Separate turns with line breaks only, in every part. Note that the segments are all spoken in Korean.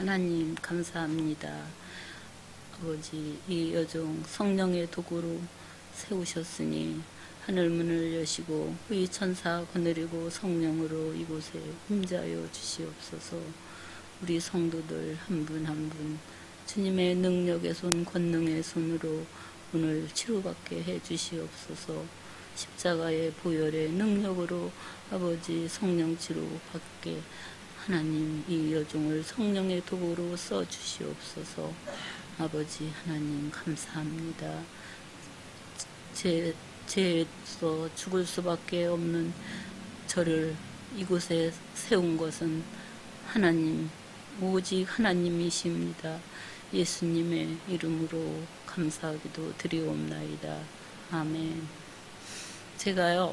하나님 감사합니다. 아버지, 이 여종 성령의 도구로 세우셨으니 하늘문을 여시고 의 천사 거느리고 성령으로 이곳에 임자여 주시옵소서. 우리 성도들 한 분 한 분 주님의 능력의 손, 권능의 손으로 오늘 치료받게 해 주시옵소서. 십자가의 보혈의 능력으로 아버지 성령 치료받게 하나님 이 여종을 성령의 도구로 써 주시옵소서. 아버지 하나님 감사합니다. 죄에서 죽을 수밖에 없는 저를 이곳에 세운 것은 하나님, 오직 하나님이십니다. 예수님의 이름으로 감사하기도 드리옵나이다. 아멘. 제가요,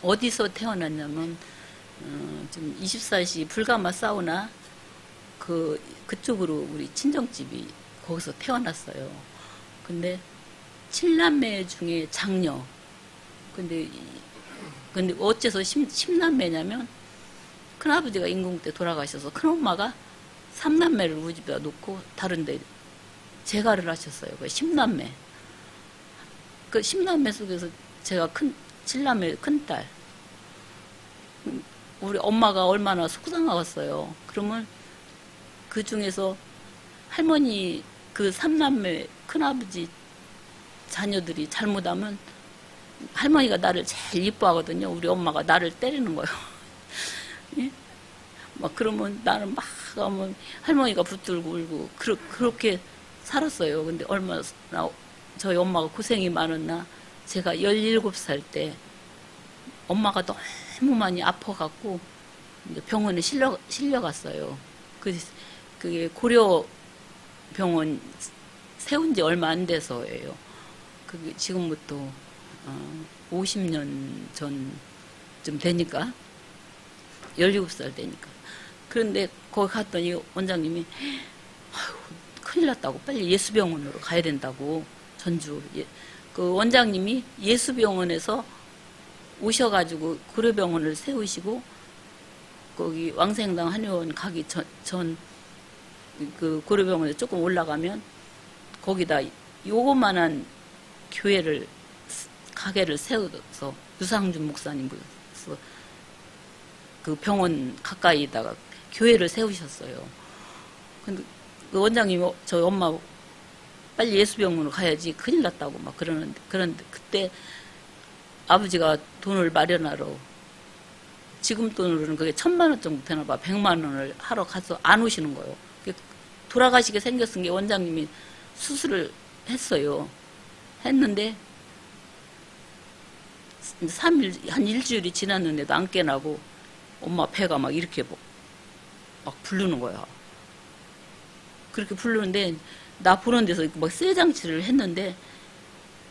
어디서 태어났냐면, 좀 24시 불가마 사우나, 그쪽으로 우리 친정집이 거기서 태어났어요. 근데, 7남매 중에 장녀. 근데 어째서 10남매냐면, 큰아버지가 인공 때 돌아가셔서 큰엄마가 3남매를 우리 집에다 놓고 다른데 재가를 하셨어요. 그 10남매. 그 10남매 속에서 제가 7남매 큰딸. 우리 엄마가 얼마나 속상하겠어요. 그러면 그 중에서 할머니 그 3남매 큰아버지 자녀들이 잘못하면 할머니가 나를 제일 이뻐하거든요. 우리 엄마가 나를 때리는 거예요. 예? 막 그러면 나는 막 하면 할머니가 붙들고 울고 그렇게 살았어요. 근데 얼마나 저희 엄마가 고생이 많았나. 제가 17살 때 엄마가 너무 많이 아파갖고 병원에 실려갔어요. 그게 고려병원 세운 지 얼마 안 돼서예요. 그게 지금부터 50년 전쯤 되니까 17살 되니까. 그런데 거기 갔더니 원장님이 아유, 큰일 났다고 빨리 예수병원으로 가야 된다고. 전주 그 원장님이 예수병원에서 오셔가지고 고려병원을 세우시고 거기 왕생당 한의원 가기 전 그 고려병원에 조금 올라가면 거기다 요거만한 가게를 세워서 유상준 목사님 그 병원 가까이다가 교회를 세우셨어요. 근데 그 원장님이 저희 엄마 빨리 예수병원으로 가야지 큰일 났다고 막 그런데 그때 아버지가 돈을 마련하러 지금 돈으로는 그게 1,000만 원 정도 되나 봐. 100만 원을 하러 가서 안 오시는 거예요. 돌아가시게 생겼은 게 원장님이 수술을 했어요. 했는데 3일 한 일주일이 지났는데도 안 깨나고 엄마 배가 막 이렇게 막 부르는 거야. 그렇게 부르는데 나 보는 데서 막 쇠장치를 했는데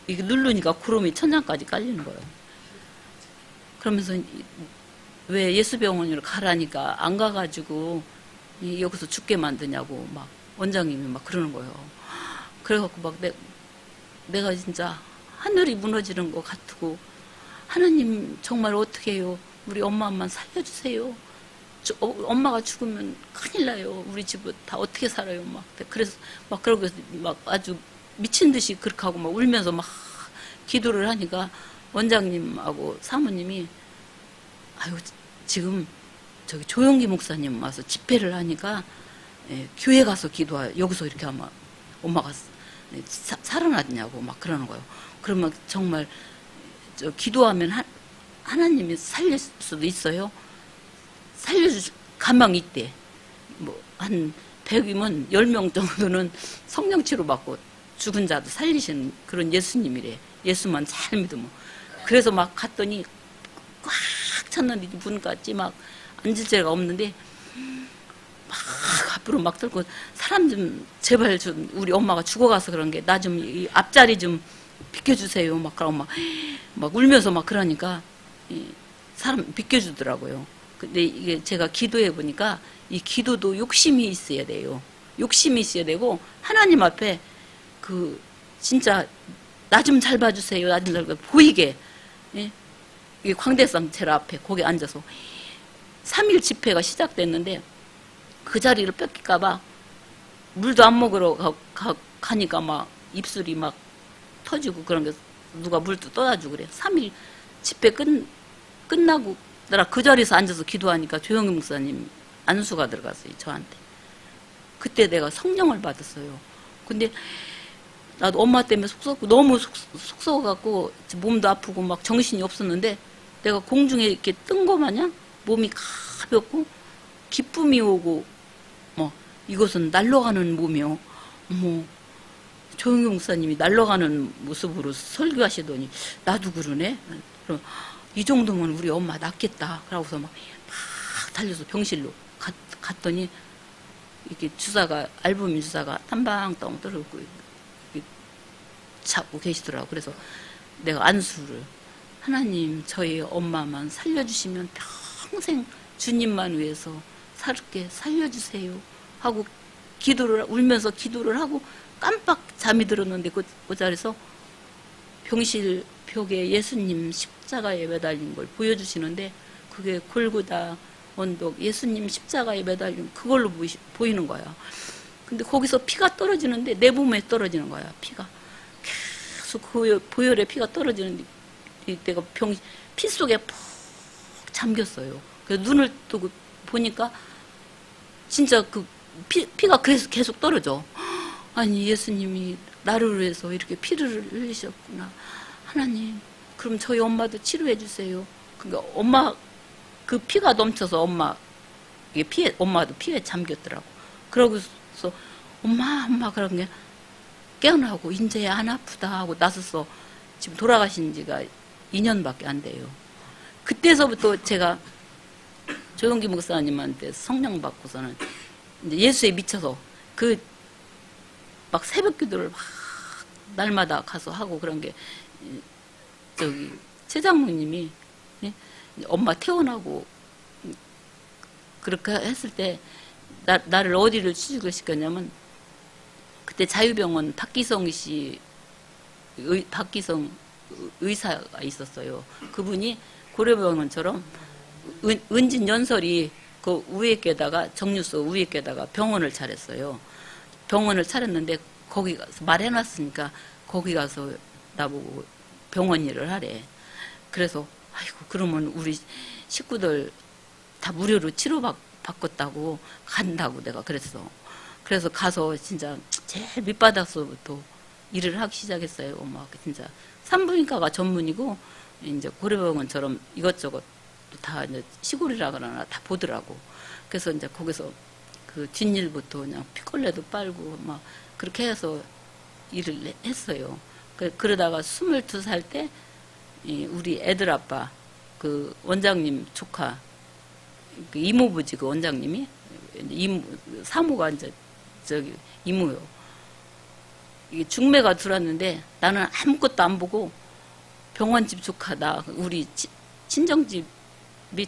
이게 누르니까 구름이 천장까지 깔리는 거예요. 그러면서 왜 예수병원으로 가라니까 안 가가지고 여기서 죽게 만드냐고 막 원장님이 막 그러는 거예요. 그래갖고 막 내가 진짜 하늘이 무너지는 것 같고 하나님 정말 어떻게 해요? 우리 엄마만 살려주세요. 엄마가 죽으면 큰일 나요. 우리 집은 다 어떻게 살아요? 막 그래서 막 그러고 막 아주 미친 듯이 그렇게 하고 막 울면서 막 기도를 하니까 원장님하고 사모님이 아유 지금 저기 조용기 목사님 와서 집회를 하니까 교회 가서 여기서 이렇게 하면 엄마가 살아났냐고 막 그러는 거예요. 그러면 정말 기도하면 하나님이 살릴 수도 있어요. 살려줄 가망이 있대. 뭐 한 100이면 10명 정도는 성령치료 받고 죽은 자도 살리시는 그런 예수님이래. 예수만 잘 믿으면. 그래서 막 갔더니 꽉 찼는데 문까지 막 앉을 데가 없는데 막 앞으로 막 들고 사람 좀 제발 좀 우리 엄마가 죽어가서 그런 게 나 좀 이 앞자리 좀 비켜주세요. 막 그러고 막 울면서 막 그러니까 사람 비켜주더라고요. 근데 이게 제가 기도해 보니까 이 기도도 욕심이 있어야 돼요. 욕심이 있어야 되고 하나님 앞에 진짜 나 좀 잘 봐주세요. 나 좀 잘 보이게. 예? 이 광대상 제라 앞에 거기 앉아서 3일 집회가 시작됐는데 그 자리를 뺏길까봐 물도 안 먹으러 가니까 막 입술이 막 터지고 그런 게 누가 물도 떠다주고 그래. 3일 집회 끝나고 내가 그 자리에서 앉아서 기도하니까 조영기 목사님 안수가 들어갔어요. 저한테. 그때 내가 성령을 받았어요. 근데 나도 엄마 때문에 너무 속 썩어갖고 몸도 아프고 막 정신이 없었는데 내가 공중에 이렇게 뜬 거 마냥 몸이 가볍고 기쁨이 오고 뭐 이것은 날아가는 몸이요. 뭐 조영기 목사님이 날아가는 모습으로 설교하시더니 나도 그러네. 그럼 이 정도면 우리 엄마 낫겠다. 그러고서 막 달려서 병실로 갔더니 이렇게 주사가 알부민 주사가 탐방땅 떨어지고 잡고 계시더라고. 그래서 내가 안수를 하나님 저희 엄마만 살려주시면 평생 주님만 위해서 살게 살려주세요 하고 울면서 기도를 하고 깜빡 잠이 들었는데 그 자리에서 병실 벽에 예수님 십자가에 매달린 걸 보여주시는데 그게 골고다 언덕 예수님 십자가에 매달린 그걸로 보이는 거야. 근데 거기서 피가 떨어지는데 내 몸에 떨어지는 거야. 피가 계속 보혈에 피가 떨어지는데 내가 피 속에 푹 잠겼어요. 그래서 눈을 뜨고 보니까 진짜 그 피가 계속 떨어져. 아니 예수님이 나를 위해서 이렇게 피를 흘리셨구나. 하나님 그럼 저희 엄마도 치료해 주세요. 그러니까 엄마 그 피가 넘쳐서 엄마도 피에 잠겼더라고. 그러고서 엄마 그런 게 깨어나고 이제 안 아프다 하고 나서서 지금 돌아가신 지가 2년밖에 안 돼요. 그때서부터 제가 조영기 목사님한테 성령 받고서는 이제 예수에 미쳐서 막 새벽 기도를 막 날마다 가서 하고 그런 게 저기 최 장로님이 엄마 태어나고 그렇게 했을 때 나를 어디를 취직을 시켰냐면 그때 자유병원 박기성 의사가 있었어요. 그분이 고려병원처럼 은진연설이 그 위에께다가 정류소 위에께다가 병원을 차렸어요. 병원을 차렸는데 거기 가서 말해놨으니까 거기 가서 나보고 병원 일을 하래. 그래서 아이고 그러면 우리 식구들 다 무료로 치료받겠다고 간다고 내가 그랬어. 그래서 가서 진짜 제일 밑바닥서부터 일을 하기 시작했어요. 막 진짜 산부인과가 전문이고 이제 고려병원처럼 이것저것 다 이제 시골이라 그러나 다 보더라고. 그래서 이제 거기서 그 뒷일부터 그냥 피걸레도 빨고 막 그렇게 해서 일을 했어요. 그러다가 22살 때 우리 애들 아빠 그 원장님 조카 그 이모부지 그 원장님이 사모가 이제 저기 이모요. 이게 중매가 들어왔는데 나는 아무것도 안 보고 병원집 조카 나 우리 친정집이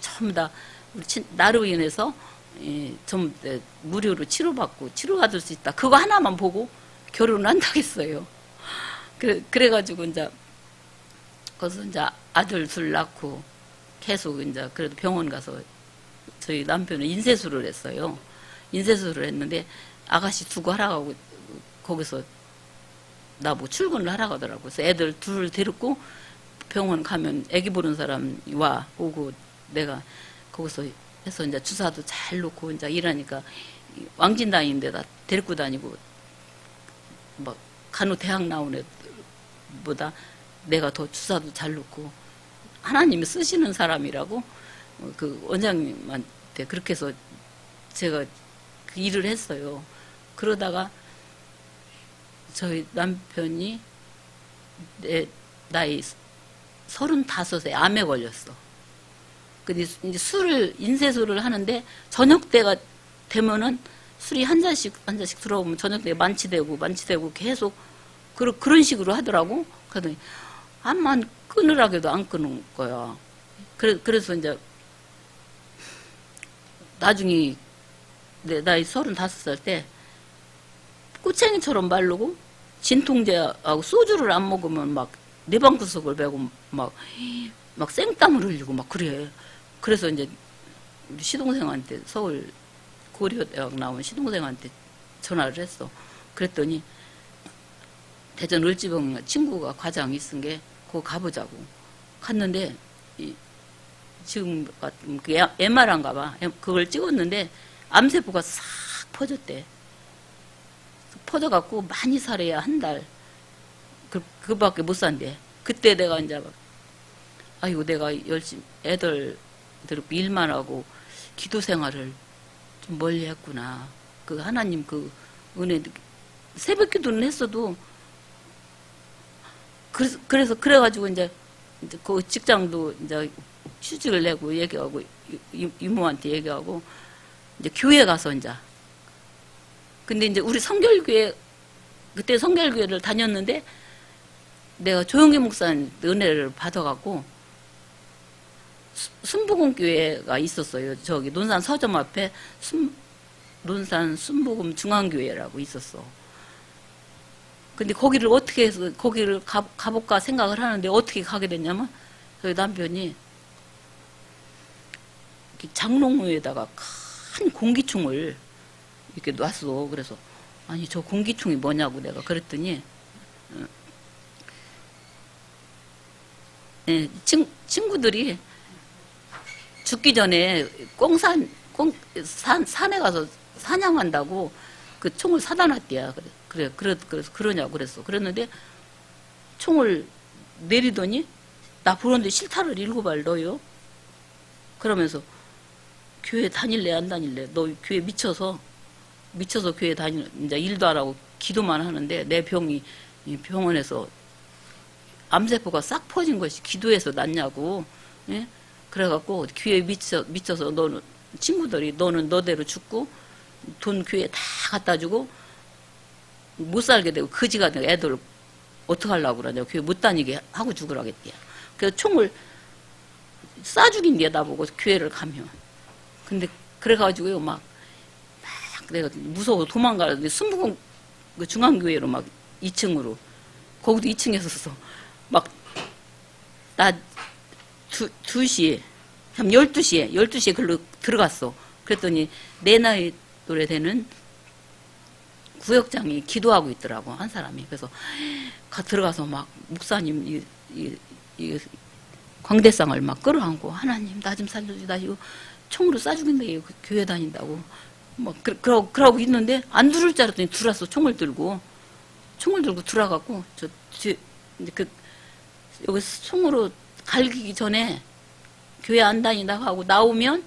전부 다 우리 나로 인해서 전부 무료로 치료받을 수 있다. 그거 하나만 보고 결혼을 한다고 했어요. 그래가지고 이제 거기서 이제 아들 둘 낳고 계속 이제 그래도 병원 가서 저희 남편은 인쇄술을 했어요. 인쇄술을 했는데 아가씨 두고 하라고 거기서 나뭐 출근을 하라고 하더라고. 그래서 애들 둘 데리고 병원 가면 애기 보는 사람 오고 내가 거기서 해서 이제 주사도 잘 놓고 이제 일하니까 왕진당인데다 데리고 다니고 막 간호대학 나온 애보다 내가 더 주사도 잘 놓고 하나님이 쓰시는 사람이라고 그 원장님한테 그렇게 해서 제가 그 일을 했어요. 그러다가 저희 남편이 내 나이 35에 암에 걸렸어. 근데 이제 인쇄술을 하는데 저녁 때가 되면은 술이 한 잔씩 들어오면 저녁 때 만취되고 계속 그런 식으로 하더라고. 그러더니 암만 끊으라고 안 끊은 거야. 그래서 이제 나중에 내 나이 35살 때 꼬챙이처럼 마르고 진통제하고 소주를 안 먹으면 막 내 방구석을 베고 막 생땀을 흘리고 막 그래. 그래서 이제 우리 시동생한테 서울 고려대학 나온 시동생한테 전화를 했어. 그랬더니 대전 을지병 친구가 과장 있은 게 그거 가보자고 갔는데 지금 MR인가 봐. 그걸 찍었는데 암세포가 싹 퍼졌대. 퍼져갖고 많이 살아야 한 달. 그밖에 못 산대. 그때 내가 이제 아이고 내가 열심히 애들 일만 하고 기도 생활을 좀 멀리 했구나. 그 하나님 그 은혜 새벽 기도는 했어도 그래가지고 이제 그 직장도 이제 휴직을 내고 얘기하고 이모한테 얘기하고 이제 교회 가서 이제 근데 이제 우리 성결교회 그때 성결교회를 다녔는데 내가 조영기 목사님 은혜를 받아갖고 순복음교회가 있었어요. 저기 논산 서점 앞에 논산 순복음 중앙교회라고 있었어. 근데 거기를 어떻게 해서 거기를 가볼까 생각을 하는데 어떻게 가게 됐냐면 저희 남편이 장롱에다가 큰 공기총을 이렇게 놨어. 그래서 아니 저 공기총이 뭐냐고 내가 그랬더니 친구들이 죽기 전에 산에 가서 사냥한다고 그 총을 사다 놨대야. 그래서 그러냐고 그랬어. 그랬는데 총을 내리더니 나 보는데 실타를 7발 넣어요. 그러면서 교회 다닐래 안 다닐래? 너 교회 미쳐서 교회 이제 일도 안 하고 기도만 하는데 내 병이 병원에서 암세포가 싹 퍼진 것이 기도해서 낫냐고. 예? 그래갖고 교회에 미쳐서 너는 친구들이 너는 너대로 죽고 돈 교회에 다 갖다 주고 못 살게 되고 거지가 되고 애들 어떡하려고 그러냐. 교회 못 다니게 하고 죽으라겠대요. 그래서 총을 쏴 죽인대요 나보고 교회를 가면. 근데 그래가지고요 막 내가 무서워서 도망가는데 순복음 그 중앙교회로 막 2층으로 거기도 2층에서 막 나 2시에 한 12시에 글로 들어갔어. 그랬더니 내 나이 또래 되는 구역장이 기도하고 있더라고 한 사람이. 그래서 들어가서 막 목사님 이 광대상을 막 끌어안고 하나님 나 좀 살려줘. 나 이거 총으로 쏴 죽인대요. 그 교회 다닌다고. 막 그러고 있는데 안 들을 줄 알았더니 들어왔어. 총을 들고 들어와갖고 저 뒤에 여기 총으로 갈기기 전에 교회 안 다닌다고 하고 나오면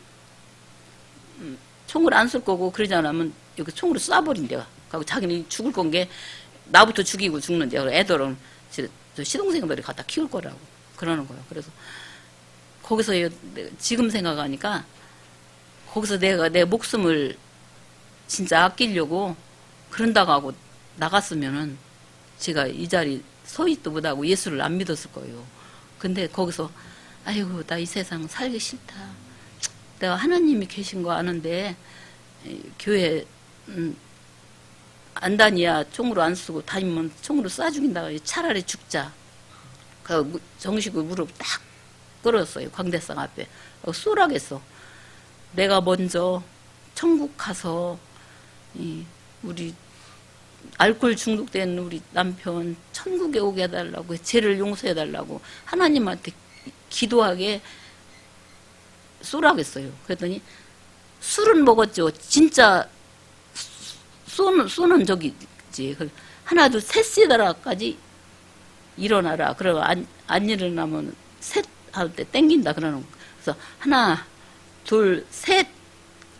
총을 안 쏠 거고 그러지 않으면 여기 총으로 쏴버린대요. 그리고 자기는 죽을 건 게 나부터 죽이고 죽는데요. 애들은 저 시동생들이 갖다 키울 거라고 그러는 거예요. 그래서 거기서 지금 생각하니까 거기서 내가 내 목숨을 진짜 아끼려고 그런다고 하고 나갔으면은 제가 이 자리 서 있도 못하고 예수를 안 믿었을 거예요. 근데 거기서 아이고 나 이 세상 살기 싫다. 내가 하나님이 계신 거 아는데 교회 안 다니야 총으로 안 쓰고 다니면 총으로 쏴 죽인다. 차라리 죽자. 그 정식으로 무릎 딱 꿇었어요. 광대상 앞에. 쏘라겠어. 내가 먼저 천국 가서 우리 알코올 중독된 우리 남편 천국에 오게 해달라고 죄를 용서해달라고 하나님한테 기도하게 쏘라겠어요. 그랬더니 술은 먹었죠. 진짜 쏘는 적이지. 하나 둘 셋 시더라까지 일어나라. 그러고 안 일어나면 셋 할 때 땡긴다 그러는 거. 그래서 하나 둘 셋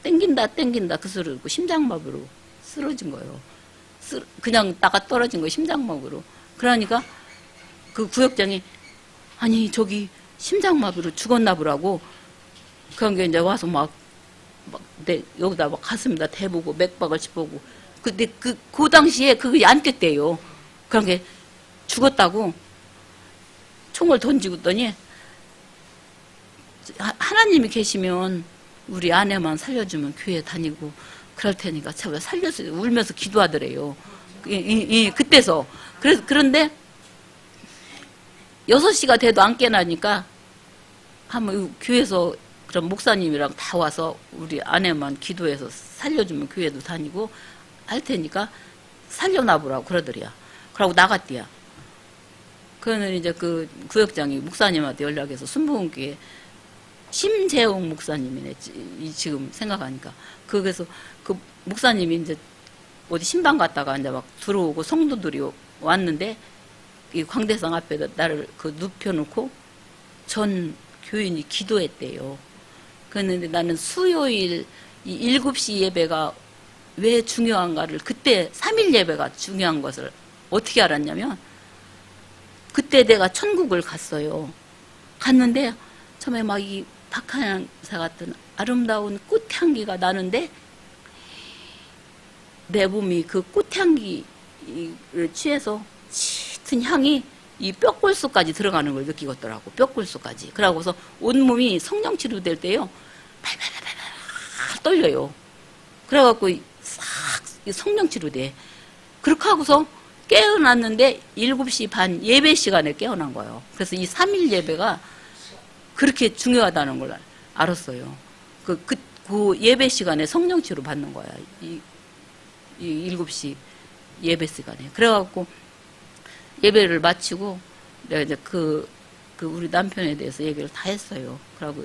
땡긴다 그 소리를 듣고 심장마비로 쓰러진 거예요. 그냥 나가 떨어진 거예요. 심장마비로. 그러니까 그 구역장이 아니 저기 심장마비로 죽었나 보라고 그런 게 이제 와서 막 여기다 막 가슴에다 대보고 맥박을 짚보고 근데 그 당시에 그게 안 깼대요. 그런 게 죽었다고 총을 던지고 있더니 하나님이 계시면 우리 아내만 살려주면 교회 다니고 그럴 테니까 제발 살려주세요. 울면서 기도하더래요. 그때서. 그런데 6시가 돼도 안 깨나니까 한번 교회에서 그럼 목사님이랑 다 와서 우리 아내만 기도해서 살려주면 교회도 다니고 할 테니까 살려놔보라고 그러더리야. 그러고 나갔디야. 그는 이제 그 구역장이 목사님한테 연락해서 순복음교회 심재웅 목사님이네, 지금 생각하니까. 그래서 그 목사님이 이제 어디 신방 갔다가 이제 막 들어오고 성도들이 왔는데 이 광대상 앞에다 나를 그 눕혀놓고 전 교인이 기도했대요. 그랬는데 나는 수요일 이 7시 예배가 왜 중요한가를, 그때 3일 예배가 중요한 것을 어떻게 알았냐면, 그때 내가 천국을 갔어요. 갔는데 처음에 막 이 박하향사 같은 아름다운 꽃향기가 나는데 내 몸이 그 꽃향기를 취해서 짙은 향이 이 뼈골수까지 들어가는 걸 느끼겠더라고. 뼈골수까지. 그러고서 온몸이 성령 치료될 때요, 팔팔팔팔 떨려요. 그래갖고 싹 성령 치료돼. 그렇게 하고서 깨어났는데 7시 반 예배 시간에 깨어난 거예요. 그래서 이 3일 예배가 그렇게 중요하다는 걸 알았어요. 그 예배 시간에 성령 치료 받는 거야. 이 7시 예배 시간에. 그래갖고 예배를 마치고 내가 이제 그 우리 남편에 대해서 얘기를 다 했어요. 그러고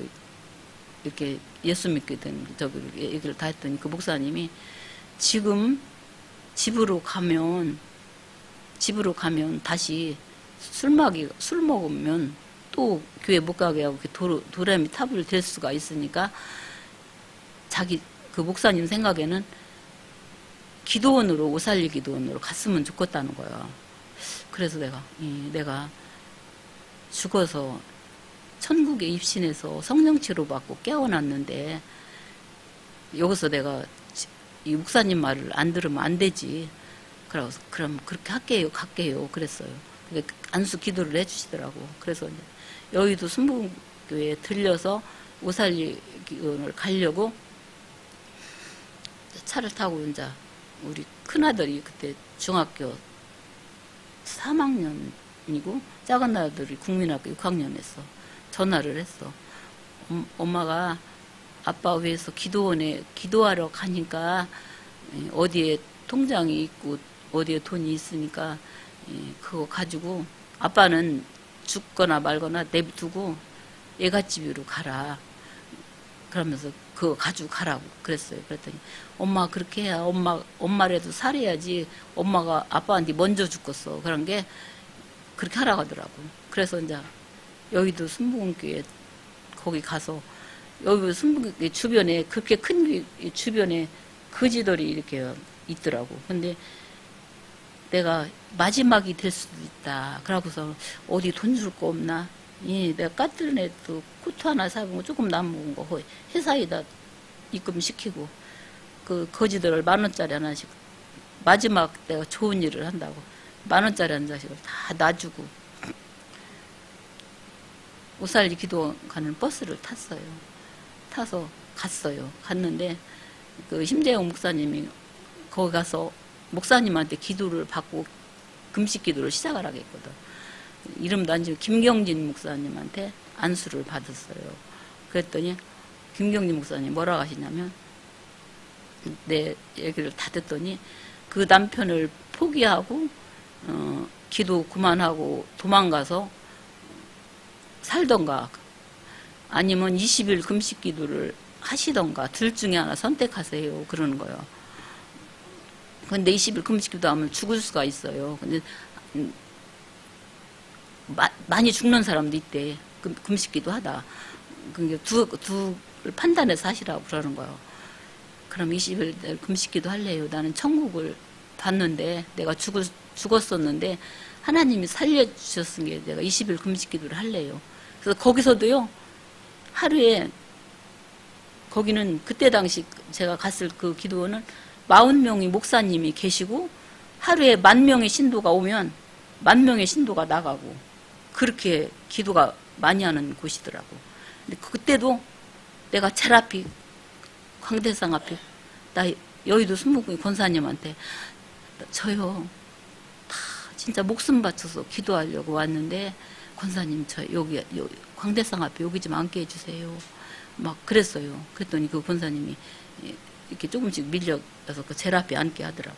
이렇게 예수 믿게 된 얘기를 다 했더니 그 목사님이 지금 집으로 가면 다시 술 먹으면 또 교회 못 가게 하고 도라미 탑을 될 수가 있으니까 자기 그 목사님 생각에는 기도원으로, 오살리 기도원으로 갔으면 좋겠다는 거야. 그래서 내가 죽어서 천국에 입신해서 성령 치료받고 깨어났는데 여기서 내가 이 목사님 말을 안 들으면 안 되지. 그래서 그럼 그렇게 갈게요. 그랬어요. 안수 기도를 해주시더라고. 그래서 여의도 순복음교회에 들려서 오살리 기도원을 가려고 차를 타고 이제 우리 큰아들이 그때 중학교 3학년이고 작은 아들이 국민학교 6학년 했어. 전화를 했어. 엄마가 아빠 위해서 기도원에 기도하러 가니까 어디에 통장이 있고 어디에 돈이 있으니까 그거 가지고 아빠는 죽거나 말거나 내두고 애갓집으로 가라. 그러면서 그거 가지고 가라고 그랬어요. 그랬더니 엄마 그렇게 해야 엄마라도 살아야지 엄마가 아빠한테 먼저 죽겠어. 그런 게 그렇게 하라고 하더라고. 그래서 이제 여의도 순복음교회 거기 가서 여의도 순복음교회 주변에 그렇게 큰 주변에 거지들이 이렇게 있더라고. 근데 내가 마지막이 될 수도 있다. 그러고서 어디 돈 줄 거 없나? 내가 까뜨린에 또 코트 하나 사고 조금 남은 거 회사에다 입금시키고 그 거지들을 10,000원짜리 하나씩 마지막 내가 좋은 일을 한다고 10,000원짜리 한 장씩을 다 놔주고 오살리 기도 가는 버스를 탔어요. 타서 갔어요. 갔는데 그 심재영 목사님이 거기 가서 목사님한테 기도를 받고 금식 기도를 시작을 하겠거든. 이름도 안 지고 김경진 목사님한테 안수를 받았어요. 그랬더니 김경진 목사님 뭐라고 하시냐면 내 얘기를 다 듣더니 그 남편을 포기하고 기도 그만하고 도망가서 살던가 아니면 20일 금식 기도를 하시던가 둘 중에 하나 선택하세요. 그러는 거예요. 근데 20일 금식 기도하면 죽을 수가 있어요. 근데 많이 죽는 사람도 있대. 금식 기도하다. 그게 두 판단해서 하시라고 그러는 거예요. 그럼 20일 금식 기도 할래요. 나는 천국을 봤는데 내가 죽었었는데 하나님이 살려주셨은 게 내가 20일 금식 기도를 할래요. 그래서 거기서도요. 하루에 거기는 그때 당시 제가 갔을 그 기도원은 40명의 목사님이 계시고 하루에 10,000명의 신도가 오면 10,000명의 신도가 나가고 그렇게 기도가 많이 하는 곳이더라고. 근데 그때도 내가 제일 앞이 광대상 앞에 나 여의도 순복음 권사님한테 저요 다 진짜 목숨 바쳐서 기도하려고 왔는데 권사님 저 여기 광대상 앞에 여기 좀 앉게 해주세요. 막 그랬어요. 그랬더니 그 권사님이 이렇게 조금씩 밀려서 그 젤 앞에 앉게 하더라고.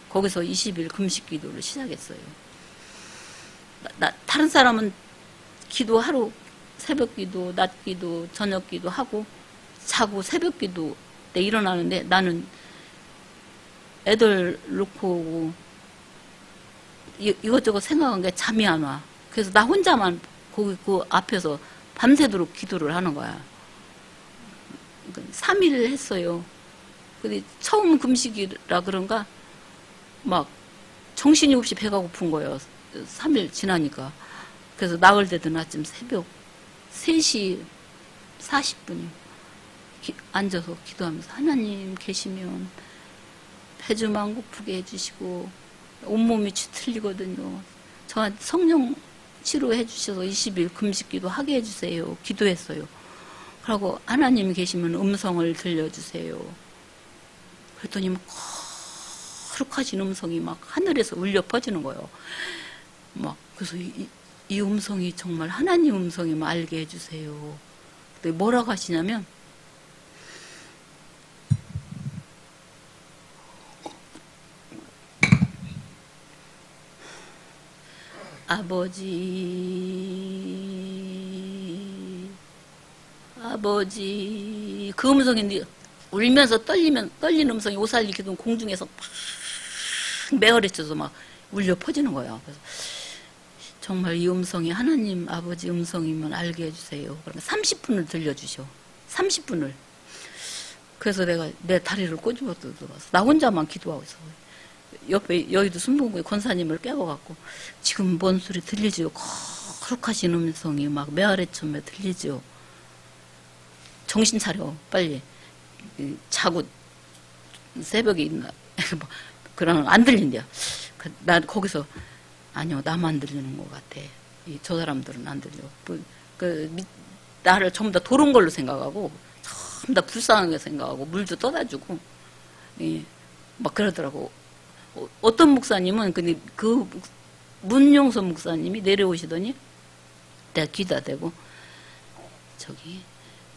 거기서 20일 금식 기도를 시작했어요. 다른 사람은 기도 하루 새벽 기도, 낮 기도, 저녁 기도 하고 자고 새벽 기도 때 일어나는데 나는 애들 놓고 오고 이것저것 생각한 게 잠이 안 와. 그래서 나 혼자만 거기 그 앞에서 밤새도록 기도를 하는 거야. 3일 했어요. 근데 처음 금식이라 그런가 막 정신이 없이 배가 고픈 거예요. 3일 지나니까. 그래서 나을 때든 아침 새벽 3시 40분이 앉아서 기도하면서 하나님 계시면 배 좀 안 고프게 해주시고 온몸이 뒤틀리거든요. 저한테 성령 치료해 주셔서 20일 금식기도 하게 해주세요. 기도했어요. 그러고 하나님이 계시면 음성을 들려주세요. 그랬더니 막 거룩하신 음성이 막 하늘에서 울려 퍼지는 거예요. 막 그래서 이 음성이 정말 하나님 음성임을 알게 해주세요. 근데 뭐라고 하시냐면 아버지 그 음성인데 울면서 떨린 음성이 오살리 기둥 공중에서 팍 메어리쳐서 막 울려 퍼지는 거예요. 그래서 정말 이 음성이 하나님 아버지 음성이면 알게 해주세요. 그러면 30분을 들려주셔. 30분을. 그래서 내가 내 다리를 꼬집어 뜯어봤어. 나 혼자만 기도하고 있어. 옆에 여의도 순복구의 권사님을 깨워갖고 지금 뭔 소리 들리지요? 거룩하신 음성이 막 메아리쳐며 들리지요? 정신 차려 빨리. 자고 새벽에 있나 그러면 안 들린대요. 난 거기서 아니요 나만 들리는 것 같아. 저 사람들은 안 들려. 나를 전부 다 도른 걸로 생각하고 전부 다 불쌍하게 생각하고 물도 떠다 주고 막 그러더라고. 어떤 목사님은 근데 그 문용서 목사님이 내려오시더니 내가 기도가 되고 저기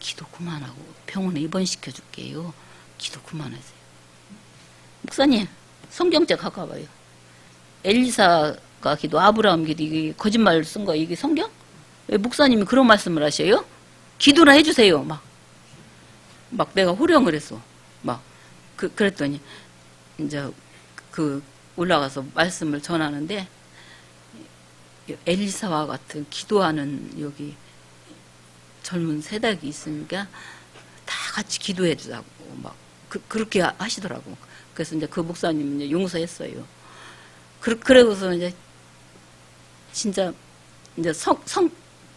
기도 그만하고 병원에 입원시켜 줄게요. 기도 그만하세요. 목사님 성경책 갖고 와봐요. 엘리사가 기도 아브라함 기도 이게 거짓말 쓴 거 이게 성경? 왜 목사님이 그런 말씀을 하셔요? 기도나 해주세요. 막 내가 호령을 했어. 그랬더니 이제 올라가서 말씀을 전하는데 엘리사와 같은 기도하는 여기 젊은 세대가 있으니까 다 같이 기도해 주자고 그렇게 하시더라고. 그래서 이제 그 목사님은 이제 용서했어요. 그러고서 이제 진짜 이제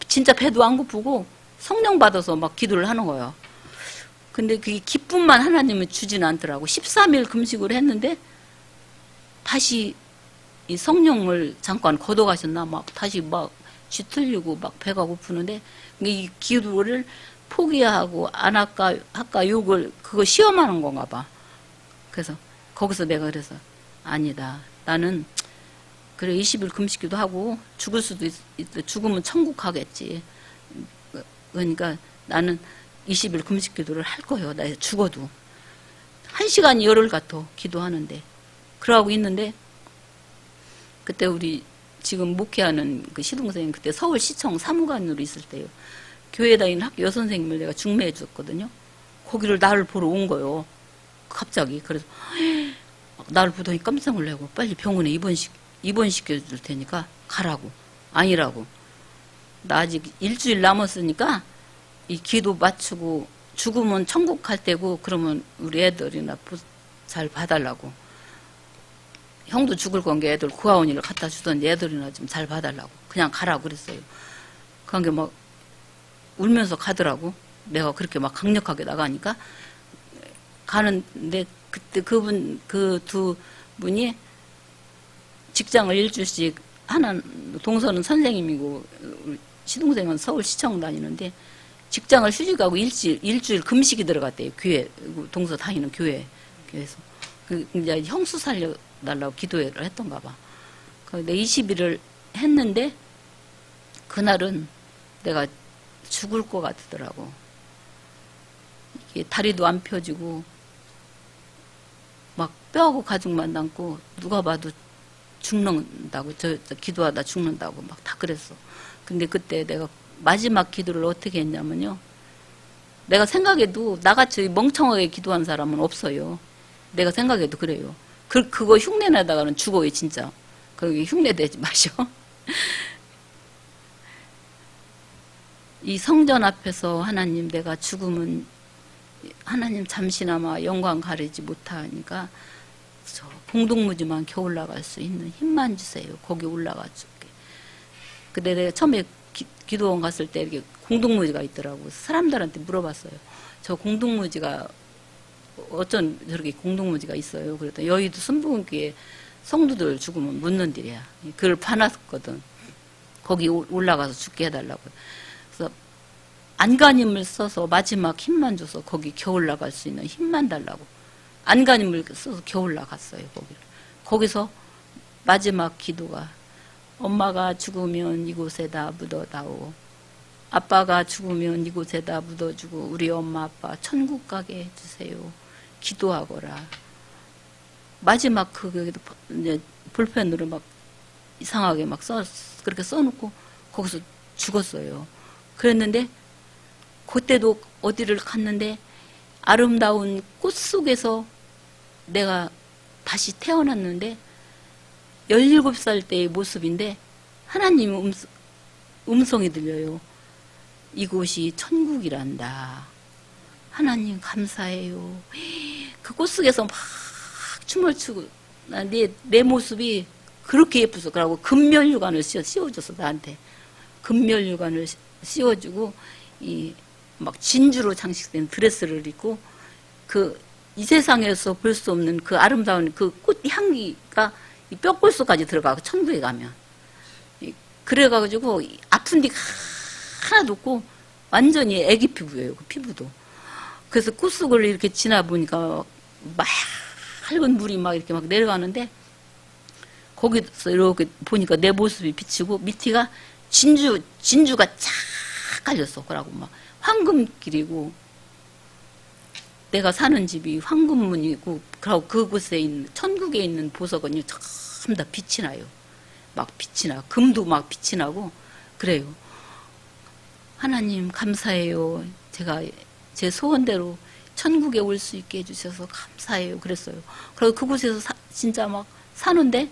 진짜 배도 안 고프고 성령 받아서 막 기도를 하는 거예요. 근데 그게 기쁨만 하나님은 주지는 않더라고. 13일 금식을 했는데 다시 이 성령을 잠깐 걷어가셨나 다시 쥐틀리고 배가 고프는데 이 기도를 포기하고 안 할까 욕을 그거 시험하는 건가 봐. 그래서 거기서 내가 그래서 아니다. 나는 그래 20일 금식기도 하고 죽을 수도 있어. 죽으면 천국 가겠지. 그러니까 나는 20일 금식기도를 할 거예요. 나 죽어도 1시간 열흘 같아 기도하는데 그러고 있는데 그때 우리 지금 목회하는 그 시동생님 그때 서울시청 사무관으로 있을 때요. 교회 다니는 학교 여선생님을 내가 중매해 줬거든요. 거기를 나를 보러 온 거예요. 갑자기. 그래서 나를 보더니 깜짝 놀라고 빨리 병원에 입원시켜 줄 테니까 가라고. 아니라고. 나 아직 일주일 남았으니까 이 기도 마치고 죽으면 천국 갈 때고 그러면 우리 애들이나 잘 봐달라고. 형도 죽을 건 게 애들 구하원이를 갖다 주던데 애들이나 좀 잘 봐달라고. 그냥 가라고 그랬어요. 그런 게 울면서 가더라고. 내가 그렇게 강력하게 나가니까. 가는데 그때 그 두 분이 직장을 일주일씩 하는 동서는 선생님이고 시동생은 서울시청 다니는데 직장을 휴직하고 일주일 금식이 들어갔대요. 교회 동서 다니는 교회에서 이제 형수 살려달라고 기도를 했던가 봐. 근데 20일을 했는데 그날은 내가 죽을 것 같더라고. 이게 다리도 안 펴지고 막 뼈하고 가죽만 남고 누가 봐도 죽는다고 저 기도하다 죽는다고 막 다 그랬어. 근데 그때 내가 마지막 기도를 어떻게 했냐면요. 내가 생각해도 나같이 멍청하게 기도한 사람은 없어요. 내가 생각해도 그래요. 그거 흉내내다가는 죽어요, 진짜. 그러기 흉내내지 마셔. 이 성전 앞에서 하나님 내가 죽으면 하나님 잠시나마 영광 가리지 못하니까 저 공동무지만 겨우 올라갈 수 있는 힘만 주세요. 거기 올라가 줄게. 근데 내가 처음에 기도원 갔을 때 이렇게 공동무지가 있더라고. 사람들한테 물어봤어요. 저 공동무지가 어쩐 저렇게 공동무지가 있어요. 그랬더니 여의도 순복음교회 성도들 죽으면 묻는 일이야. 그걸 파놨거든. 거기 올라가서 죽게 해달라고. 그래서 안간힘을 써서 마지막 힘만 줘서 거기 겨우 올라갈 수 있는 힘만 달라고. 안간힘을 써서 겨우 올라갔어요. 거기를. 거기서 마지막 기도가 엄마가 죽으면 이곳에다 묻어다오. 아빠가 죽으면 이곳에다 묻어주고 우리 엄마 아빠 천국 가게 해주세요. 기도하거라. 마지막 그게도 이제 볼펜으로 막 이상하게 막 그렇게 써놓고 거기서 죽었어요. 그랬는데 그때도 어디를 갔는데 아름다운 꽃 속에서 내가 다시 태어났는데 17살 때의 모습인데 하나님 음성이 들려요. 이곳이 천국이란다. 하나님 감사해요. 그 꽃 속에서 막 춤을 추고 내 모습이 그렇게 예쁘서 그러고 금면류관을 씌워줬어 나한테. 금면류관을 씌워주고 이 막 진주로 장식된 드레스를 입고 그 이 세상에서 볼 수 없는 그 아름다운 그 꽃 향기가 이 뼈골수까지 들어가고 천국에 가면 그래가지고 아픈 데가 하나도 없고 완전히 애기 피부예요. 그 피부도. 그래서 꽃 속을 이렇게 지나 보니까 맑은 물이 막 이렇게 막 내려가는데 거기서 이렇게 보니까 내 모습이 비치고 밑에가 진주가 쫙 깔렸어. 그러고 막 황금길이고 내가 사는 집이 황금문이고 그러고 그곳에 있는 천국에 있는 보석은요 전부 다 빛이 나요. 막 빛이 나. 금도 막 빛이 나고 그래요. 하나님 감사해요. 제가 제 소원대로 천국에 올 수 있게 해주셔서 감사해요. 그랬어요. 그리고 그곳에서 진짜 막 사는데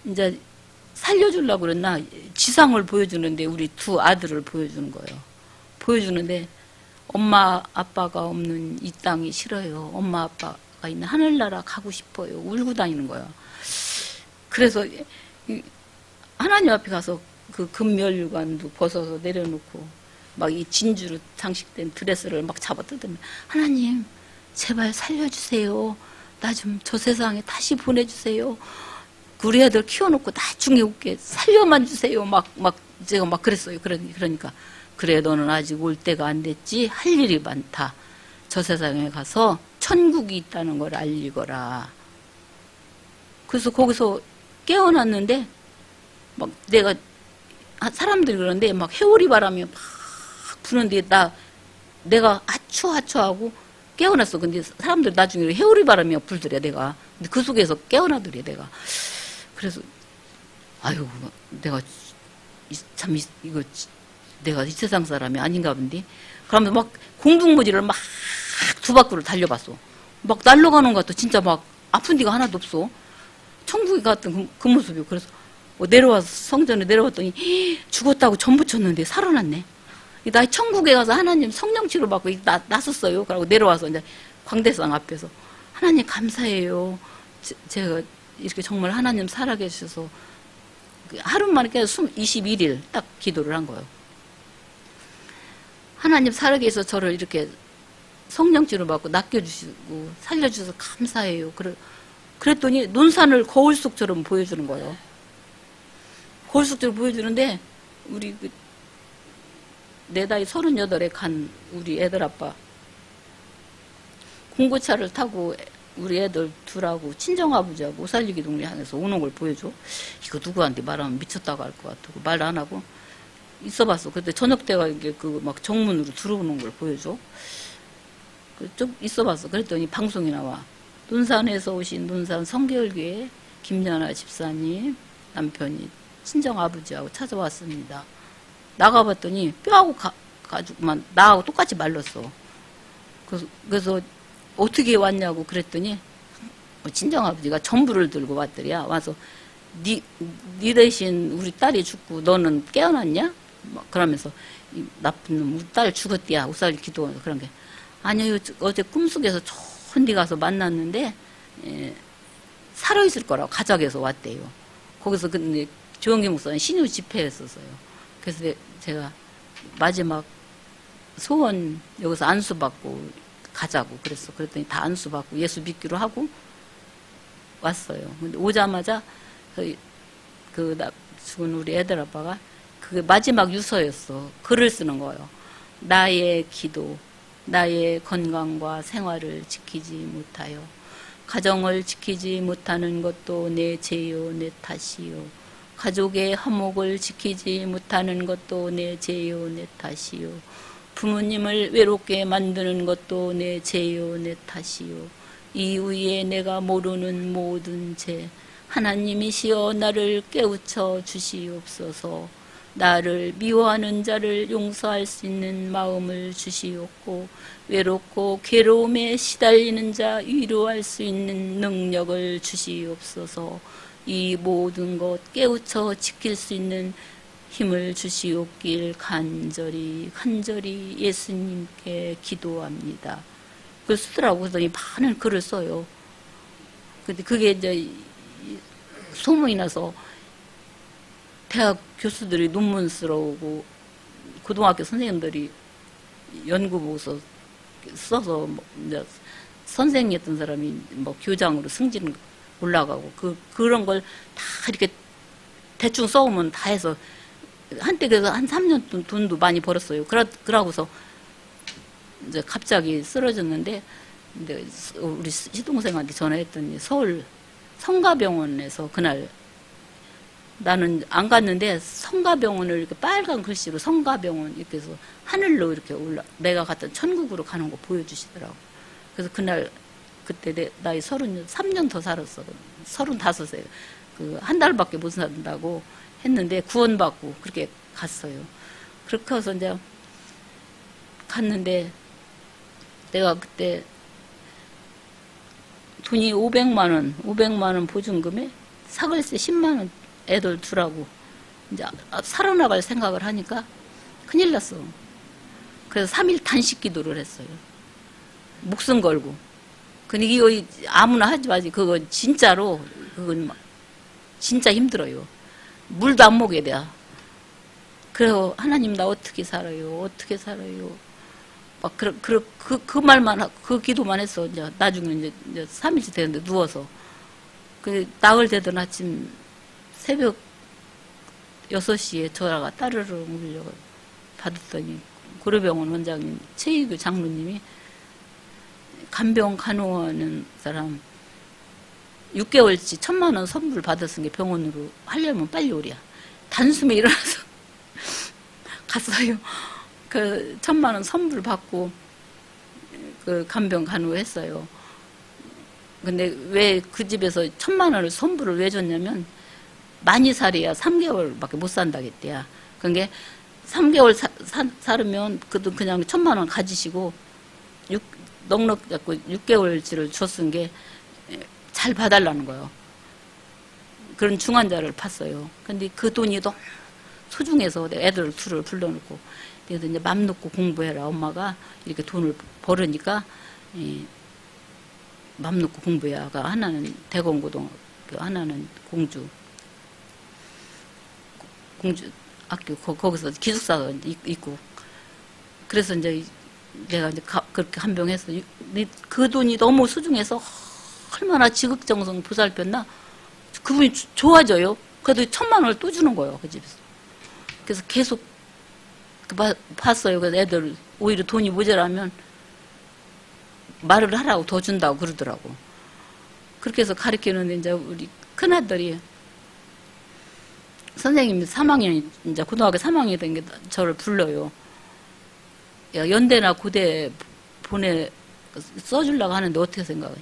이제 살려주려고 그랬나 지상을 보여주는데 우리 두 아들을 보여주는 거예요. 보여주는데 엄마 아빠가 없는 이 땅이 싫어요. 엄마 아빠가 있는 하늘나라 가고 싶어요. 울고 다니는 거야. 그래서 하나님 앞에 가서 그 금면류관도 벗어서 내려놓고 막 이 진주로 장식된 드레스를 막 잡아 뜯으면 하나님 제발 살려주세요. 나 좀 저 세상에 다시 보내주세요. 우리 애들 키워놓고 나중에 올게 살려만 주세요. 막 제가 막 그랬어요. 그러니까 그래 너는 아직 올 때가 안 됐지. 할 일이 많다. 저 세상에 가서 천국이 있다는 걸 알리거라. 그래서 거기서 깨어났는데 막 내가 사람들이 그러는데 막 해오리 바람이 막 부는데 내가 하추하추하고 깨어났어. 근데 사람들 나중에 해오리 바람이 불더래 내가. 근데 그 속에서 깨어나더래 내가. 그래서 아유 내가 참 이거 내가 이 세상 사람이 아닌가 본데. 그러면서 막 공중무지를 막 두 바퀴를 달려봤어. 막 날아가는 것 같아. 진짜 막 아픈 데가 하나도 없어. 천국에 갔던 그 모습이고. 그래서 내려와서 성전에 내려왔더니 죽었다고 전 붙였는데 살아났네. 나 천국에 가서 하나님 성령 치료받고 났었어요. 그러고 내려와서 이제 광대상 앞에서 하나님 감사해요. 제가 이렇게 정말 하나님 살아계셔서 하루 만에 계속 21일 딱 기도를 한 거예요. 하나님 살아계셔서 저를 이렇게 성령 치료받고 낚여주시고 살려주셔서 감사해요. 그랬더니 논산을 거울 속처럼 보여주는 거예요. 거울 속처럼 보여주는데 우리 내 나이 38에 간 우리 애들 아빠 공고차를 타고 우리 애들 둘하고 친정아버지하고 오살리기 동네 향해서 오는 걸 보여줘. 이거 누구한테 말하면 미쳤다고 할 것 같고 말 안 하고 있어봤어. 그때 저녁 때가 이게 그 막 정문으로 들어오는 걸 보여줘. 좀 있어봤어. 그랬더니 방송이 나와. 논산에서 오신 논산 성결교회 김연아 집사님 남편이 친정아버지하고 찾아왔습니다. 나가봤더니 뼈하고 가지고만 나하고 똑같이 말랐어. 그래서 어떻게 왔냐고 그랬더니 친정아버지가 전부를 들고 왔더래야. 와서 네 대신 우리 딸이 죽고 너는 깨어났냐? 그러면서 이 나쁜 놈 우리 딸 죽었디야. 우살 기도하면서 그런 게 아니요. 어제 꿈속에서 천디 가서 만났는데 살아있을 거라고 가작에서 왔대요. 거기서 근데 조영기 목사는 신유 집회했었어요. 그래서 제가 마지막 소원 여기서 안수받고 가자고 그랬어. 그랬더니 다 안수받고 예수 믿기로 하고 왔어요. 근데 오자마자 죽은 우리 애들 아빠가 그게 마지막 유서였어. 글을 쓰는 거예요. 나의 기도, 나의 건강과 생활을 지키지 못하여 가정을 지키지 못하는 것도 내 죄요 내 탓이요. 가족의 화목을 지키지 못하는 것도 내 죄요 내 탓이요. 부모님을 외롭게 만드는 것도 내 죄요 내 탓이요. 이후에 내가 모르는 모든 죄 하나님이시여 나를 깨우쳐 주시옵소서. 나를 미워하는 자를 용서할 수 있는 마음을 주시옵고 외롭고 괴로움에 시달리는 자 위로할 수 있는 능력을 주시옵소서. 이 모든 것 깨우쳐 지킬 수 있는 힘을 주시옵길 간절히 예수님께 기도합니다. 그걸 쓰더라고. 그러더니 많은 글을 써요. 근데 그게 이제 소문이 나서 대학 교수들이 논문 쓰러오고 고등학교 선생님들이 연구보고서 써서 이제 선생이었던 사람이 교장으로 승진 올라가고 그런 걸 다 이렇게 대충 써오면 다 해서 한때 그래서 한 3년 돈도 많이 벌었어요. 그러고서 이제 갑자기 쓰러졌는데 근데 우리 시동생한테 전화했더니 서울 성가병원에서 그날 나는 안 갔는데 성가병원을 이렇게 빨간 글씨로 성가병원 이렇게 해서 하늘로 이렇게 내가 갔던 천국으로 가는 거 보여주시더라고. 그래서 그날 그때 나이 3년 더 살았어. 35세. 한 달밖에 못 산다고 했는데 구원받고 그렇게 갔어요. 그렇게 해서 이제 갔는데 내가 그때 돈이 500만 원 보증금에 사글세 10만 원 애들 두라고 이제 살아나갈 생각을 하니까 큰일 났어. 그래서 3일 단식 기도를 했어요. 목숨 걸고. 근데 이거 아무나 하지 마지. 그거 진짜로 그건 막 진짜 힘들어요. 물도 안 먹게 돼. 그래서 하나님 나 어떻게 살아요? 어떻게 살아요? 막 그 말만 그 기도만 했어. 이제 나중에 이제 3일째 되는데 누워서 그 나흘 되던 아침 새벽 6시에 전화가 따르르 울려 받았더니 고려병원 원장님 최희규 장로님이 간병 간호하는 사람 6개월치 1,000만 원 선물 받았으니까 병원으로 하려면 빨리 오랴. 단숨에 일어나서 갔어요. 그 1,000만 원 선물 받고 그 간병 간호했어요. 근데 왜 그 집에서 1,000만 원을 선물을 왜 줬냐면 많이 살아야 3개월밖에 못 산다겠대야. 그게 3개월 살으면 그도 그냥 1,000만 원 가지시고 넉넉 잡고 6개월치를 줬은 게 잘 봐달라는 거예요. 그런 중환자를 팠어요. 근데 그 돈이 너무 소중해서 내가 애들 둘을 불러놓고 그래서 이제 맘 놓고 공부해라. 엄마가 이렇게 돈을 벌으니까 맘 놓고 공부해야가 하나는 대건고등학교 하나는 공주 학교 거기서 기숙사가 있고 그래서 이제 내가 이제 그렇게 한병해서 그 돈이 너무 소중해서 얼마나 지극정성 보살폈나 그분이 좋아져요. 그래도 1,000만 원을 또 주는 거예요 그 집에서. 그래서 계속 봤어요. 그래서 애들 오히려 돈이 모자라면 말을 하라고 더 준다고 그러더라고. 그렇게 해서 가르치는데 이제 우리 큰아들이 선생님이 3학년 이제 고등학교 3학년이 된 게 저를 불러요. 야, 연대나 고대 써주려고 하는데 어떻게 생각해?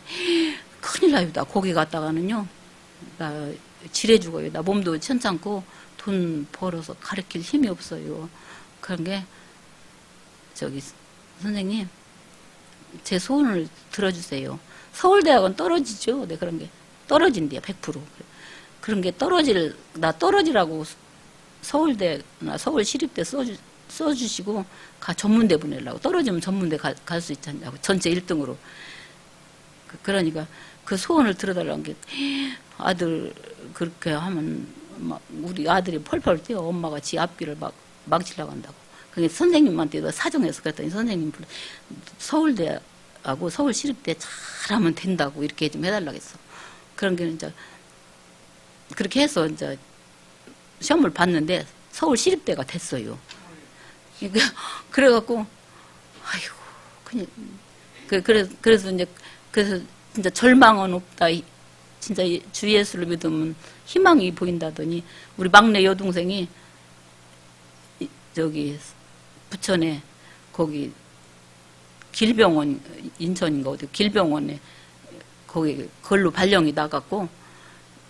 큰일 나요다. 거기 갔다가는요, 나 지레 죽어요. 나 몸도 천찮고 돈 벌어서 가르칠 힘이 없어요. 그런 게 저기 선생님 제 소원을 들어주세요. 서울대학은 떨어지죠. 네, 그런 게 떨어진대요. 100%. 그런 게 나 떨어지라고 서울대나 서울시립대 써주시고 전문대 보내려고. 떨어지면 전문대 갈 수 있지 않냐고. 전체 1등으로. 그러니까 그 소원을 들어달라는 게 아들 그렇게 하면 막 우리 아들이 펄펄 뛰어. 엄마가 지 앞길을 막 망치려고 한다고. 그게 선생님한테도 사정해서 그랬더니 선생님 서울대하고 서울시립대 잘하면 된다고 이렇게 좀 해달라고 했어. 그런 게 이제 그렇게 해서 이제 시험을 봤는데 서울시립대가 됐어요. 그래갖고 아이고 그냥 그래서 이제 그래서 진짜 절망은 없다. 진짜 주 예수를 믿으면 희망이 보인다더니 우리 막내 여동생이 저기 부천에 거기 길병원 인천인가 어디 길병원에 거기 걸로 발령이 나갔고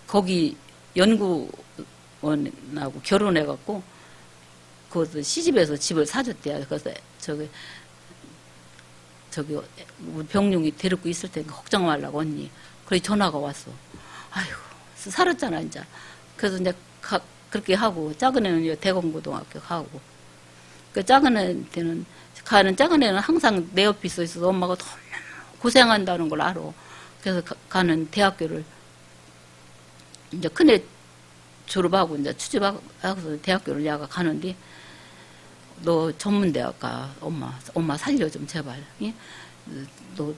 거기 연구원하고 결혼해갖고 그것도 시집에서 집을 사줬대요. 그래서 저기 우리 병룡이 데리고 있을 테니까 걱정 말라고 언니. 그래 전화가 왔어. 아이고 살았잖아 이제. 그래서 이제 그렇게 하고 작은 애는 대공고등학교 가고. 그 작은 애한테는 작은 애는 항상 내 옆에 있어서 엄마가 너무 고생한다는 걸 알아. 그래서 가는 대학교를 이제 큰애 졸업하고 이제 취직하고 대학교를 야가 가는데 너 전문대학 가. 엄마 살려 좀 제발. 예? 너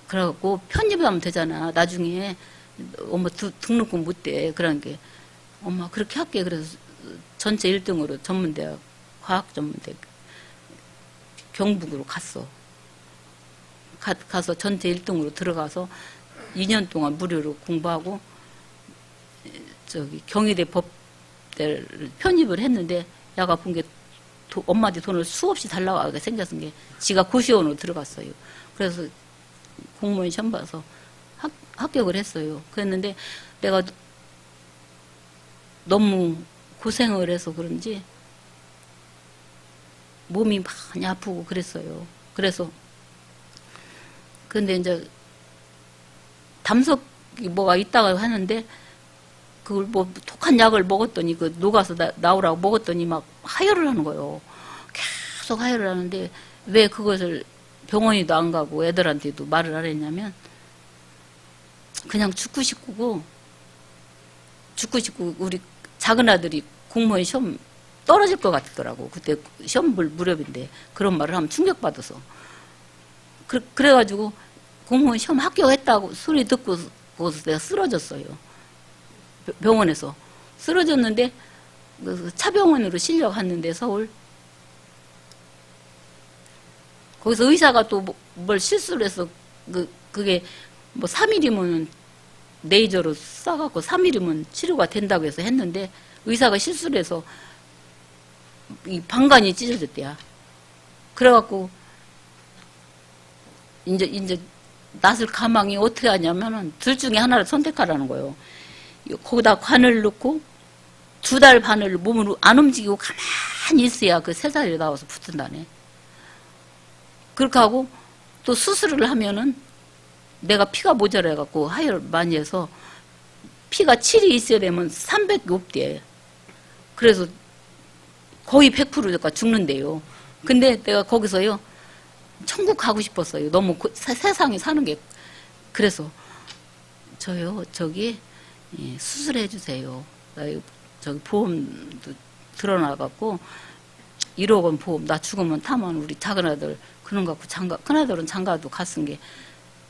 그래갖고 편입하면 되잖아. 나중에 엄마 등록금 못 돼. 그런 게 엄마 그렇게 할게. 그래서 전체 1등으로 전문대학 과학전문대 경북으로 갔어. 가서 전체 1등으로 들어가서 2년 동안 무료로 공부하고 저기 경희대 법대를 편입을 했는데 야가 본 게 엄마한테 돈을 수없이 달라고 하게 생겼은 게 지가 고시원으로 들어갔어요. 그래서 공무원 시험 봐서 합격을 했어요. 그랬는데 내가 너무 고생을 해서 그런지 몸이 많이 아프고 그랬어요. 그래서 근데 이제 담석이 뭐가 있다고 하는데 그걸 뭐 독한 약을 먹었더니 그 녹아서 나오라고 먹었더니 막 하혈을 하는 거예요. 계속 하혈을 하는데 왜 그것을 병원에도 안 가고 애들한테도 말을 안 했냐면 그냥 죽고 싶고 우리 작은 아들이 공무원 시험 떨어질 것 같더라고. 그때 시험 볼 무렵인데 그런 말을 하면 충격받아서 그래가지고 공무원 시험 합격했다고 소리 듣고 내가 쓰러졌어요. 병원에서 쓰러졌는데 차병원으로 실려갔는데 서울 거기서 의사가 또 뭘 실수를 해서 그게 뭐 3일이면 레이저로 쏴갖고 3일이면 치료가 된다고 해서 했는데 의사가 실수를 해서 이 방간이 찢어졌대야. 그래갖고 이제 낫을 가망이 어떻게 하냐면은 둘 중에 하나를 선택하라는 거예요. 거기다 관을 넣고 2달 반을 몸으로 안 움직이고 가만히 있어야 그 새살이 나와서 붙은다네. 그렇게 하고 또 수술을 하면은 내가 피가 모자라갖고 하혈 많이 해서 피가 7이 있어야 되면 300이 없대. 그래서 거의 100%가 죽는데요. 근데 내가 거기서요 천국 가고 싶었어요. 너무 세상에 사는 게. 그래서 저기 수술해 주세요. 저기 보험도 드러나갖고 1억 원 보험 나 죽으면 타면 우리 작은 아들 그런 거 갖고 큰 아들은 장가도 갔은 게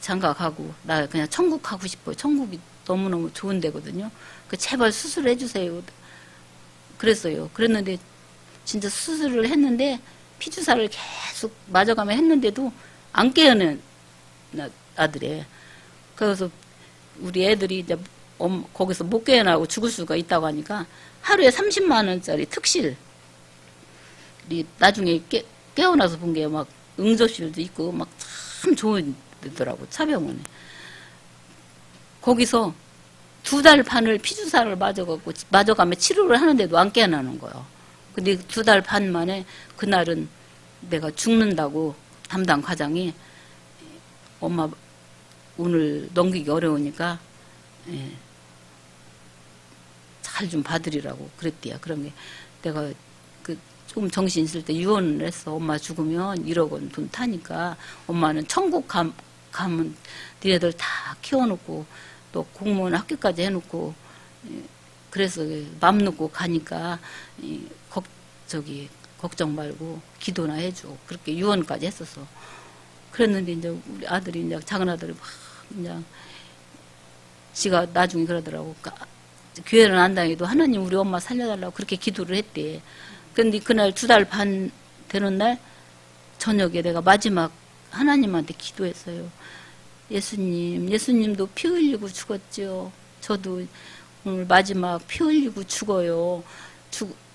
장가 가고 나 그냥 천국 가고 싶어요. 천국이 너무너무 좋은 데거든요. 제발 수술해 주세요. 그랬어요. 그랬는데 진짜 수술을 했는데 피주사를 계속 맞아가며 했는데도 안 깨어는 아들이에요. 그래서 우리 애들이 이제 거기서 못 깨어나고 죽을 수가 있다고 하니까 하루에 30만 원짜리 특실 나중에 깨어나서 본 게 막 응접실도 있고 막 참 좋은 되더라고, 차병원에. 거기서 2달 반을 피주사를 맞아가며 치료를 하는데도 안 깨어나는 거예요. 근데 2달 반 만에 그날은 내가 죽는다고 담당 과장이 엄마 오늘 넘기기 어려우니까 잘 좀 봐드리라고 그랬대요. 그런 게 내가 그 조금 정신 있을 때 유언을 했어. 엄마 죽으면 1억 원 돈 타니까 엄마는 천국 가면 니네들 다 키워놓고 또 공무원 학교까지 해놓고 그래서 맘 놓고 가니까 걱정 말고 기도나 해줘. 그렇게 유언까지 했었어. 그랬는데 이제 우리 아들이 이제 작은 아들이 막 그냥 지가 나중에 그러더라고. 교회는 안 다니도 하나님 우리 엄마 살려달라고 그렇게 기도를 했대. 근데 그날 2달 반 되는 날 저녁에 내가 마지막 하나님한테 기도했어요. 예수님도 피 흘리고 죽었죠. 저도 오늘 마지막 피 흘리고 죽어요.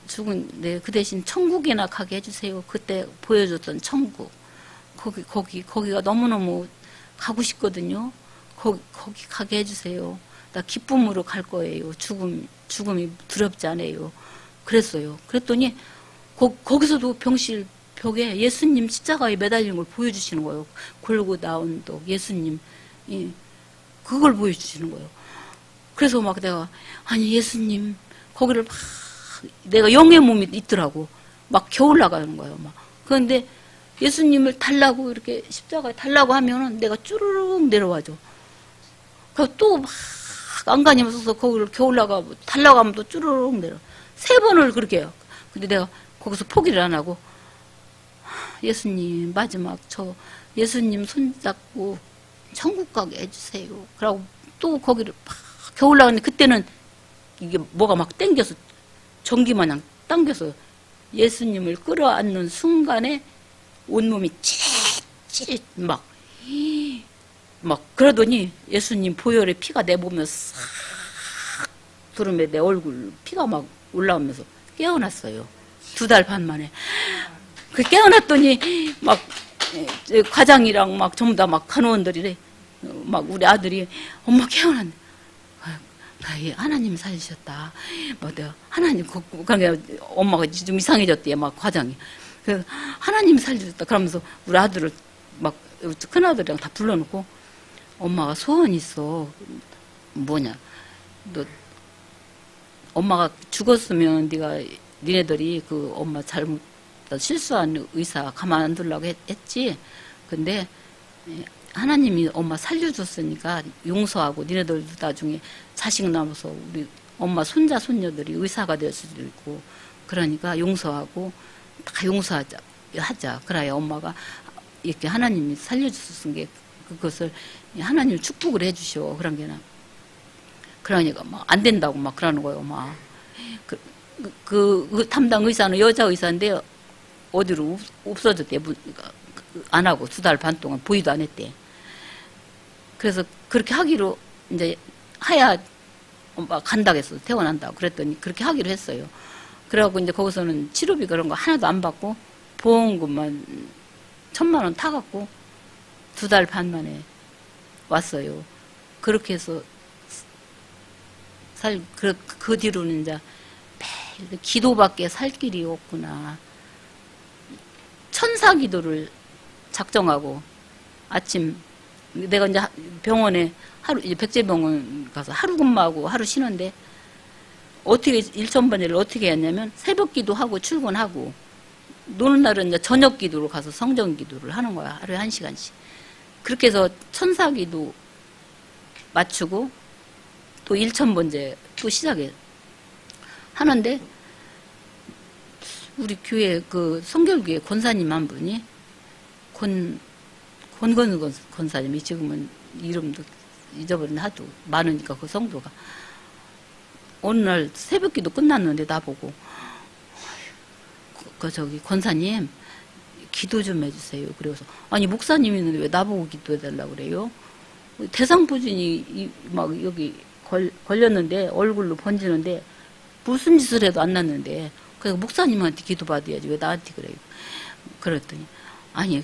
죽은데 그 대신 천국이나 가게 해주세요. 그때 보여줬던 천국. 거기가 너무너무 가고 싶거든요. 거기 가게 해주세요. 나 기쁨으로 갈 거예요. 죽음이 두렵지 않아요. 그랬어요. 그랬더니 거기서도 병실 벽에 예수님 십자가에 매달린 걸 보여주시는 거예요. 골고다 언덕 예수님 그걸 보여주시는 거예요. 그래서 막 내가 아니 예수님 거기를 막 내가 영의 몸이 있더라고. 막 겨우 올라가는 거예요. 막 그런데 예수님을 달라고 이렇게 십자가에 달라고 하면은 내가 쭈르륵 내려와줘. 그래서 또 막 안간힘 써서 거기를 겨우 올라가고 달라고 하면 또 쭈르륵 내려. 3번을 그렇게 해요. 근데 내가 거기서 포기를 안 하고 예수님 마지막 저 예수님 손잡고 천국 가게 해주세요. 그러고 또 거기를 막 겨우 올라가는데 그때는 이게 뭐가 막 땡겨서 전기마냥 당겨서 예수님을 끌어안는 순간에 온몸이 찌릿 막 그러더니 예수님 보혈의 피가 내 몸에 싹 들으며 내 얼굴 피가 막 올라오면서 깨어났어요. 2달 반 만에. 그 깨어났더니 막 과장이랑 막 전부 다 막 간호원들이래. 막 우리 아들이 엄마 깨어났네. 하나님 살리셨다. 막 내가 하나님 그러니까 엄마가 좀 이상해졌대. 막 과장이. 그 하나님 살리셨다. 그러면서 우리 아들을 막 큰 아들이랑 다 불러놓고 엄마가 소원이 있어. 뭐냐? 너 엄마가 죽었으면 니네들이 그 엄마 잘못 실수한 의사 가만 안 두려고 했지. 근데 하나님이 엄마 살려줬으니까 용서하고 니네들도 나중에 자식 남아서 우리 엄마 손자 손녀들이 의사가 될 수도 있고 그러니까 용서하고 다 용서하자. 그래야 엄마가 이렇게 하나님이 살려줬은 게 그것을 하나님 축복을 해주셔. 그런 게나. 그러니까 막 안 된다고 막 그러는 거예요. 막 그 담당 의사는 여자 의사인데 어디로 없어졌대. 안 하고 2달 반 동안 보이도 안 했대. 그래서 그렇게 하기로 이제 하야 엄마 간다고 했어. 퇴원한다고. 그랬더니 그렇게 하기로 했어요. 그래갖고 이제 거기서는 치료비 그런 거 하나도 안 받고 보험금만 1,000만 원 타갖고 2달 반 만에 왔어요. 그렇게 해서 그 뒤로는 이제 매일 기도밖에 살 길이 없구나. 천사 기도를 작정하고 아침 내가 이제 병원에 이제 백제병원 가서 하루 근무하고 하루 쉬는데 어떻게 일천번제를 어떻게 했냐면 새벽 기도하고 출근하고 노는 날은 이제 저녁 기도로 가서 성전 기도를 하는 거야. 하루에 1시간씩. 그렇게 해서 천사 기도 맞추고 또 1천번제 또 시작해 하는데 우리 교회 그 성결교회 권사님 한 분이 권건우 권사님이 지금은 이름도 잊어버린 하도 많으니까 그 성도가 어느 날 새벽기도 끝났는데 나보고 저기 권사님 기도 좀 해주세요. 그래서 아니 목사님이 있는데 왜 나보고 기도해달라고 그래요? 대상포진이 막 여기 걸렸는데 얼굴로 번지는데 무슨 짓을 해도 안 났는데 그래서 목사님한테 기도받아야지 왜 나한테 그래요? 그랬더니 아니,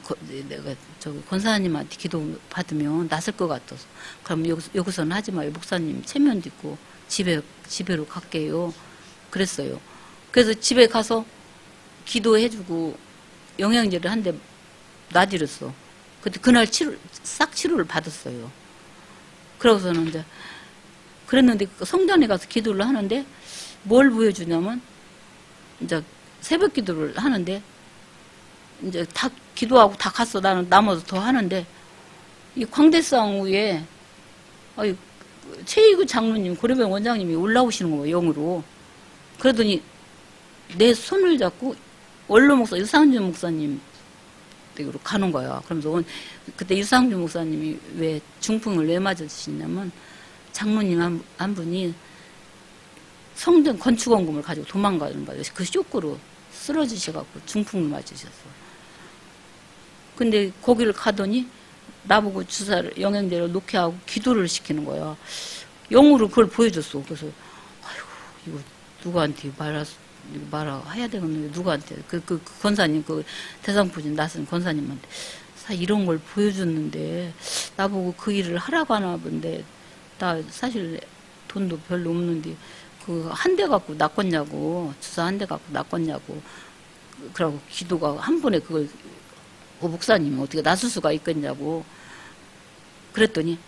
내가 저기 권사님한테 기도 받으면 낫을 것 같아서. 그럼 여기서는 하지 마요. 목사님 체면도 있고 집에로 갈게요. 그랬어요. 그래서 집에 가서 기도해주고 영양제를 한 대 놔드렸어. 근데 그날 싹 치료를 받았어요. 그러고서는 이제 그랬는데 성전에 가서 기도를 하는데 뭘 보여주냐면 이제 새벽 기도를 하는데 이제 다 기도하고 다 갔어. 나는 남아서 더 하는데 이 광대상 위에 최이구 장로님, 고려병 원장님이 올라오시는 거예요. 영으로. 그러더니 내 손을 잡고 원로 목사 유상준 목사님 댁으로 가는 거야. 그러면서 그때 유상준 목사님이 왜 중풍을 왜 맞으시냐면 장로님 한 분이 성전 건축원금을 가지고 도망가는 거예요. 그 쇼크로 쓰러지셔갖고 중풍을 맞으셨어. 근데 거기를 가더니 나보고 주사를 영양제를 놓게 하고 기도를 시키는 거야. 영으로 그걸 보여줬어. 그래서 아이고 이거 누구한테 말해야 되겠는데 누구한테 그 권사님 그 대상포진 낯선 권사님한테 이런 걸 보여줬는데 나보고 그 일을 하라고 하나 본데 나 사실 돈도 별로 없는데 그 한 대 갖고 낚았냐고 주사 한 대 갖고 낚았냐고 그러고 기도가 한 번에 그걸 그 목사님이 어떻게 낫을 수가 있겠냐고 그랬더니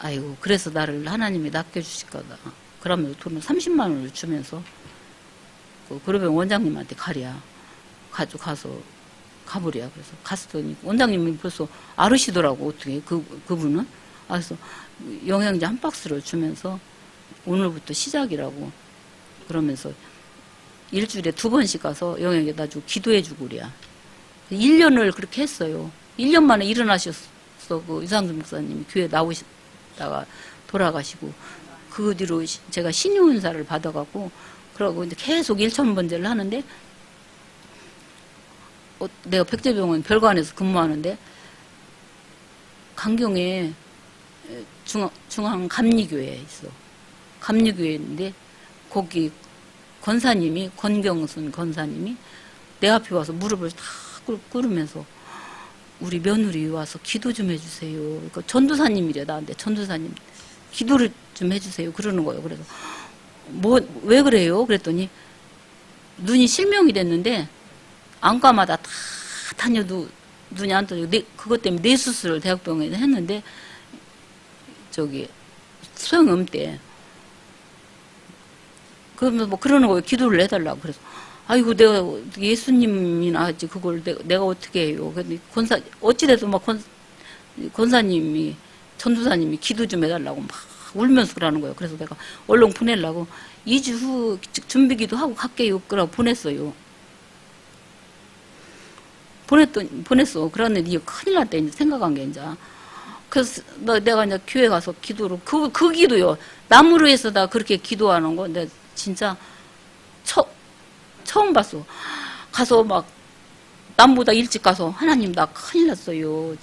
아이고 그래서 나를 하나님이 낚여주실 거다. 그러면서 돈을 30만 원을 주면서 그 고려병 원장님한테 가서 가버려. 그래서 갔더니 원장님이 벌써 아르시더라고. 어떻게 그분은 그래서 영양제 한 박스를 주면서 오늘부터 시작이라고 그러면서 일주일에 2번씩 가서 영양제 놔주고 기도해주고 그래야 1년을 그렇게 했어요. 1년 만에 일어나셨어. 그 유상준 목사님이 교회 나오시다가 돌아가시고 그 뒤로 제가 신유은사를 받아가고 그러고 이제 계속 1,000번제를 하는데 내가 백제병원 별관에서 근무하는데 강경에 중앙 감리교회에 있어. 감리교회인데 거기 권사님이 권경순 권사님이 내 앞에 와서 무릎을 다 꿇으면서 우리 며느리 와서 기도 좀 해주세요. 그러니까 전도사님이래 나한테 전도사님 기도를 좀 해주세요. 그러는 거예요. 그래서 왜 그래요? 그랬더니 눈이 실명이 됐는데 안과마다 다 다녀도 눈이 안 떠요. 그것 때문에 뇌 수술을 대학병원에서 했는데 저기 소용없대. 그러면 뭐 그러는 거예요. 기도를 해달라고. 그래서 아이고 내가 예수님이나 하지 그걸 내가 어떻게 해요. 근데 어찌돼도 막 권사님이 전도사님이 기도 좀 해달라고 막 울면서 그러는 거예요. 그래서 내가 얼른 보내려고 2주 후 준비기도 하고 갈게요. 그러고 보냈어요. 보냈어. 그러는데 이게 큰일 났대. 이제 생각한 게 이제. 그래서 내가 이제 교회 가서 기도로 그 기도요. 나무로에서다 그렇게 기도하는 거. 내가 진짜 처음 봤어. 가서 막 남보다 일찍 가서 하나님 나 큰일 났어요.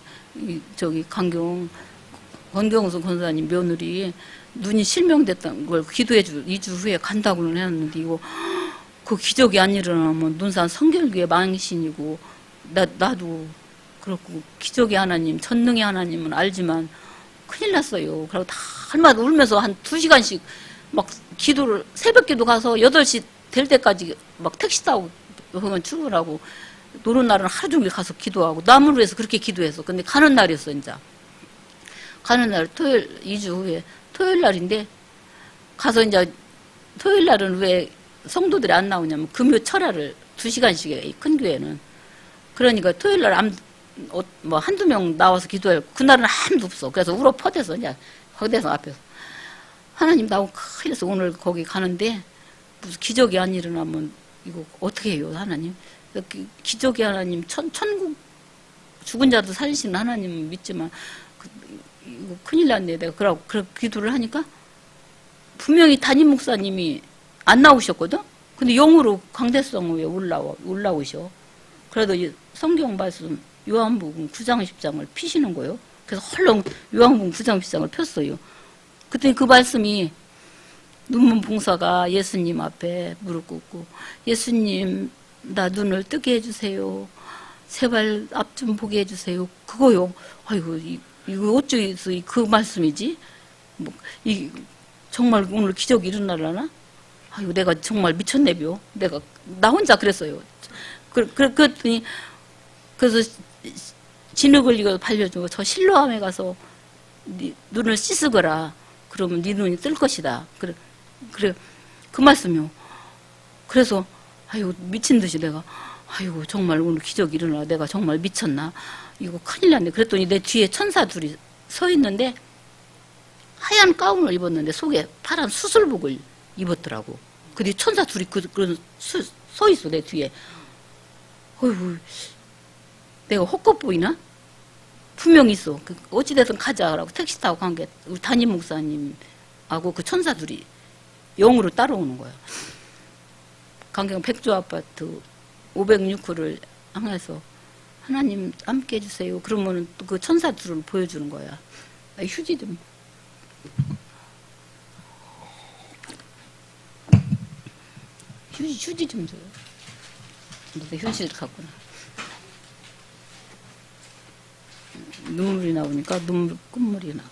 저기 권경수 권사님 며느리 눈이 실명됐다는 걸 기도해주 2주 후에 간다고는 했는데 이거 그 기적이 안 일어나면 눈산 성결교회 망신이고 나도 그렇고 기적의 하나님 전능의 하나님은 알지만 큰일 났어요. 그리고 다 할마다 울면서 한 2시간씩 막 기도를 새벽 기도 가서 8시 될 때까지 막 택시 타고 그러면 출근하고 노는 날은 하루 종일 가서 기도하고 나무로 해서 그렇게 기도해서 근데 가는 날이었어. 이제 가는 날 토요일 2주 후에 토요일 날인데 가서 이제 토요일 날은 왜 성도들이 안 나오냐면 금요 철야를 2시간씩 해. 큰 교회는 그러니까 토요일 날 뭐 한두 명 나와서 기도할 그날은 아무도 없어. 그래서 울어 퍼대서 이제 거기서 앞에서 하나님 나오고 큰일 났어. 오늘 거기 가는데 무슨 기적이 안 일어나면 이거 어떻게 해요 하나님. 기적의 하나님 천국 죽은 자도 살리시는 하나님 믿지만 이거 큰일 났네. 내가 그러고 기도를 하니까 분명히 담임 목사님이 안 나오셨거든. 근데 영으로 강대성 위에 올라오셔. 그래도 성경 말씀 요한복음 9장 10장을 피시는 거예요. 그래서 헐렁 요한복음 9장 10장을 폈어요. 그때 그 말씀이 눈먼 봉사가 예수님 앞에 무릎 꿇고 예수님 나 눈을 뜨게 해주세요. 제발 앞 좀 보게 해주세요. 그거요. 아이고, 이거 어쩌서 그 말씀이지? 뭐, 정말 오늘 기적이 일어나려나? 아이고, 내가 정말 미쳤네요. 나 혼자 그랬어요. 그랬더니, 그래서 진흙을 이거 발려주고 저 실로암에 가서 눈을 씻으거라. 그러면 네 눈이 뜰 것이다. 그래, 그 말씀이요. 그래서, 아이고, 미친 듯이 내가, 아이고, 정말 오늘 기적이 일어나. 내가 정말 미쳤나? 이거 큰일 났네. 그랬더니 내 뒤에 천사 둘이 서 있는데, 하얀 가운을 입었는데 속에 파란 수술복을 입었더라고. 근데 천사 둘이 서 있어, 내 뒤에. 어이구, 내가 헛것 보이나? 분명히 있어. 어찌됐든 가자라고 택시 타고 간 게 우리 담임 목사님하고 그 천사 둘이 영으로 따라오는 거야. 강경 백조 아파트 506호를 향해서 하나님 함께 해주세요. 그러면은 또 그 천사 둘을 보여주는 거야. 휴지 좀. 휴지 좀 줘요. 내 휴지를 갖고 나. 눈물이 나오니까 끝물이 나.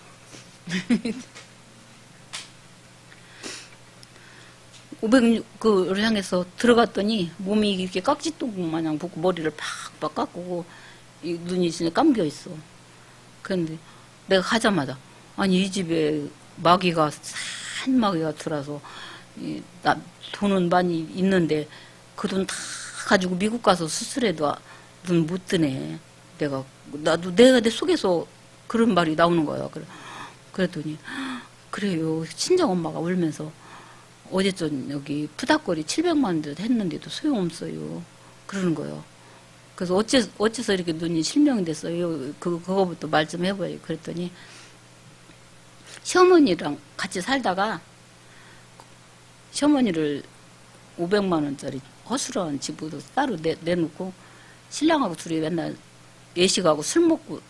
506을 향해서 들어갔더니 몸이 이렇게 깍지똥 마냥 붓고 머리를 팍팍 깎고 눈이 진짜 감겨 있어. 그런데 내가 가자마자 아니 이 집에 마귀가 산 마귀가 들어서 돈은 많이 있는데 그 돈 다 가지고 미국 가서 수술해도 눈 못 뜨네. 내가 내 속에서 그런 말이 나오는 거야. 그랬더니 그래요. 친정 엄마가 울면서 어제 전 여기 푸닥거리 700만 원 했는데도 소용없어요. 그러는 거예요. 그래서 어째서 이렇게 눈이 실명이 됐어요. 그거부터 말 좀 해봐요. 그랬더니 시어머니랑 같이 살다가 시어머니를 500만 원짜리 허술한 집으로 따로 내놓고 신랑하고 둘이 맨날 외식하고 술 먹고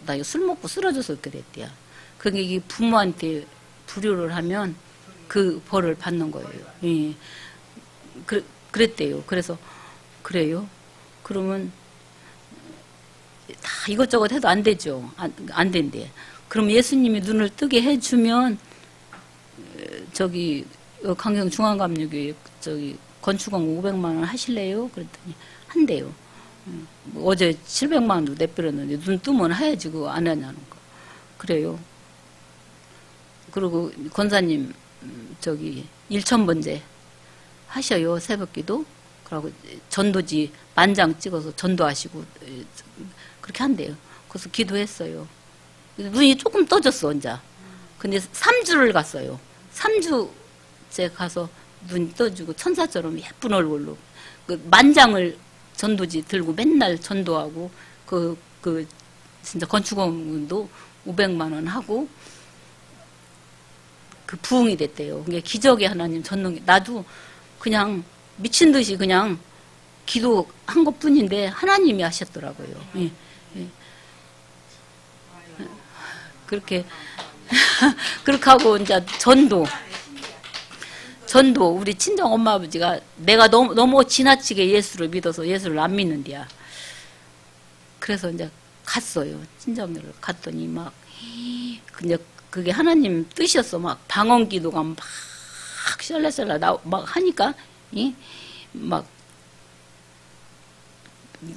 쓰러져서 그렇게 됐대요. 그게 이게 부모한테 불효를 하면 그 벌을 받는 거예요. 예. 그랬대요. 그래서 그래요. 그러면 다 이것저것 해도 안 되죠. 안 된대. 그럼 예수님이 눈을 뜨게 해주면 저기 강경 중앙감리교회 저기 건축원 500만 원 하실래요? 그랬더니 한대요. 어제 700만 원도 내버렸는데 눈 뜨면 해야지 그거 안 하냐는 거. 그래요. 그리고 권사님 저기 1000번째 하셔요. 새벽기도. 그러고 전도지 만장 찍어서 전도하시고 그렇게 한대요. 그래서 기도했어요. 눈이 조금 떠졌어 혼자. 근데 3주를 갔어요. 3주째 가서 눈이 떠지고 천사처럼 예쁜 얼굴로 그 만장을 전도지 들고 맨날 전도하고 진짜 건축원도 500만 원 하고 그 부흥이 됐대요. 그게 기적의 하나님 전능. 나도 그냥 미친 듯이 그냥 기도한 것뿐인데 하나님이 하셨더라고요. 예, 예. 그렇게 하고 이제 전도 우리 친정 엄마 아버지가 내가 너무 지나치게 예수를 믿어서 예수를 안 믿는디야. 그래서 이제 갔어요. 친정을 갔더니 막 근데 그게 하나님 뜻이었어. 막 방언 기도가 막 샬라샬라 막 하니까 막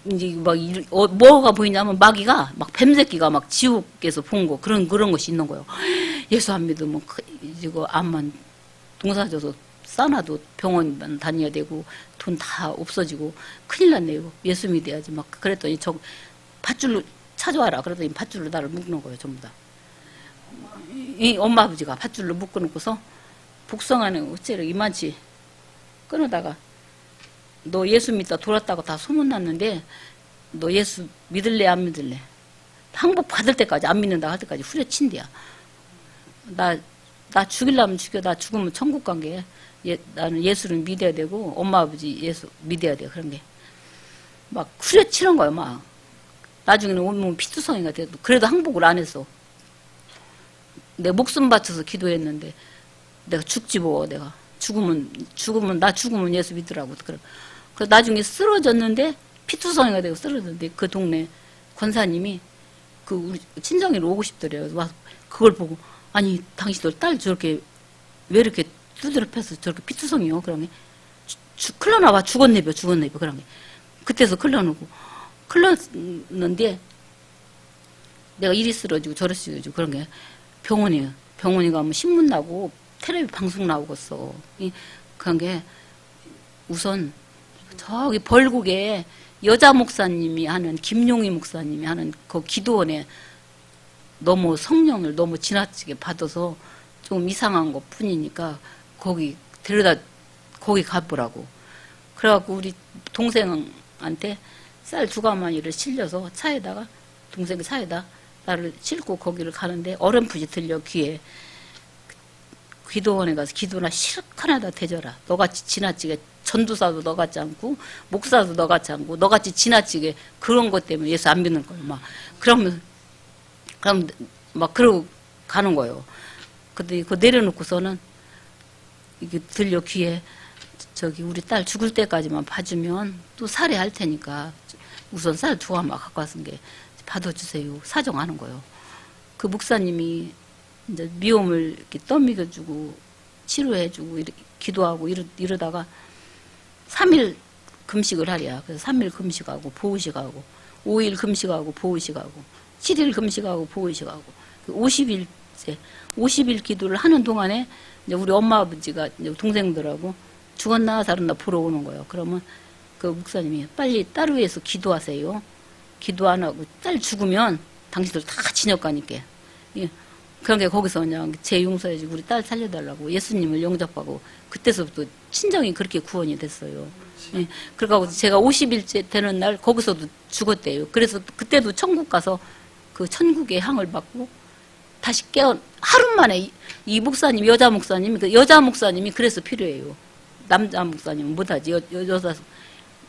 이제 막 뭐가 보이냐면 마귀가 막 뱀새끼가 막 지옥에서 본 거 그런 것이 있는 거예요. 예수 안 믿으면 이거 암만 동사져서 싸놔도 병원만 다녀야 되고 돈 다 없어지고 큰일 났네요. 예수 믿어야지 막 그랬더니 저 밧줄로 찾아와라. 그랬더니 밧줄로 나를 묶는 거예요. 전부 다. 이 엄마 아버지가 밧줄로 묶어놓고서 복숭아는 어째로 이만치 끊어다가 너 예수 믿다 돌았다고 다 소문났는데 너 예수 믿을래 안 믿을래? 항복 받을 때까지 안 믿는다 할 때까지 후려친대야. 나 죽이려면 죽여. 나 죽으면 천국 간 게 나는 예수를 믿어야 되고 엄마 아버지 예수 믿어야 돼. 그런 게 막 후려치는 거야. 막 나중에는 온몸 피투성이가 돼도 그래도 항복을 안 했어. 내 목숨 바쳐서 기도했는데 내가 죽지 뭐. 내가 죽으면 예수 믿으라고. 그래서 나중에 쓰러졌는데 피투성이가 되고 쓰러졌는데 그 동네 권사님이 그 우리 친정이로 오고 싶더래요. 와서 그걸 보고 아니 당신들 딸 저렇게 왜 이렇게 두드려 패서 저렇게 피투성이요? 그런 게 클러나봐 죽었네벼 그런 게 그때서 클러놓고 클러는데 내가 이리 쓰러지고 저리 쓰러지고 그런 게 병원에 가면 신문 나고 텔레비 방송 나오겠어. 그런 게 우선 저기 벌국에 여자 목사님이 하는 김용희 목사님이 하는 그 기도원에 너무 성령을 너무 지나치게 받아서 좀 이상한 것 뿐이니까 거기 데려다 거기 가보라고. 그래갖고 우리 동생한테 쌀 2가마니를 실려서 차에다가 동생 차에다 나를 싣고 거기를 가는데 어렴풋이 들려 귀에 기도원에 가서 기도나 실컷하다 대져라. 너같이 지나치게 전도사도 너같지 않고 목사도 너같지 않고 너같이 지나치게 그런 것 때문에 예수 안 믿는 거예요. 막 그럼 막 그러고 가는 거예요. 근데 그거 내려놓고서는 이게 들려 귀에 저기 우리 딸 죽을 때까지만 봐주면 또 살해할 테니까 우선 쌀 2가마 갖고 왔은 게 받아주세요. 사정하는 거예요. 그 목사님이 이제 미움을 이렇게 떠먹여주고 치료해주고 기도하고 이러다가 3일 금식을 하랴. 그래서 3일 금식하고 보호식하고 5일 금식하고 보호식하고 7일 금식하고 보호식하고 50일 기도를 하는 동안에 이제 우리 엄마 아버지가 이제 동생들하고 죽었나 살았나 보러 오는 거예요. 그러면 그 목사님이 빨리 딸을 위해서 기도하세요. 기도 안 하고 딸 죽으면 당신들 다 진역 가니까. 예. 그런 게 거기서 그냥 제 용서해주고 우리 딸 살려달라고 예수님을 영접하고 그때서부터 친정이 그렇게 구원이 됐어요. 예. 그러고 제가 50일째 되는 날 거기서도 죽었대요. 그래서 그때도 천국 가서 그 천국의 향을 받고 다시 하루 만에 이 목사님, 여자 목사님이 그래서 필요해요. 남자 목사님은 못하지. 여자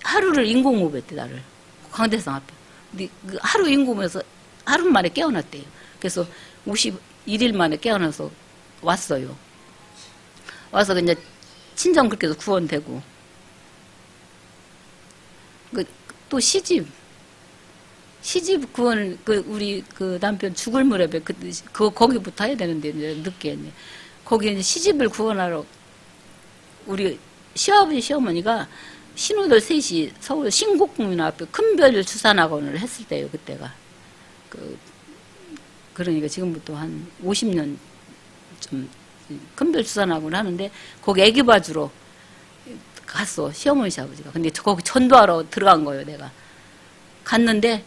하루를 인공호흡했대 나를 광대상 앞에. 근데 그 하루 인공호흡에서 하루 만에 깨어났대요. 그래서 51일 만에 깨어나서 왔어요. 와서 이제 친정 그렇게 해서 구원되고 또 시집 구원 우리 그 남편 죽을 무렵에 거기부터 해야 되는데 이제 늦게 했네. 거기 이제 시집을 구원하러 우리 시아버지 시어머니가 신우들 셋이 서울 신곡국민 앞에 큰별 주산학원을 했을 때요. 그때가 그러니까 지금부터 한 50년 좀 큰별 주산학원을 하는데 거기 애기 봐주러 갔어. 시어머니 시아버지가. 근데 거기 전도하러 들어간 거예요. 내가 갔는데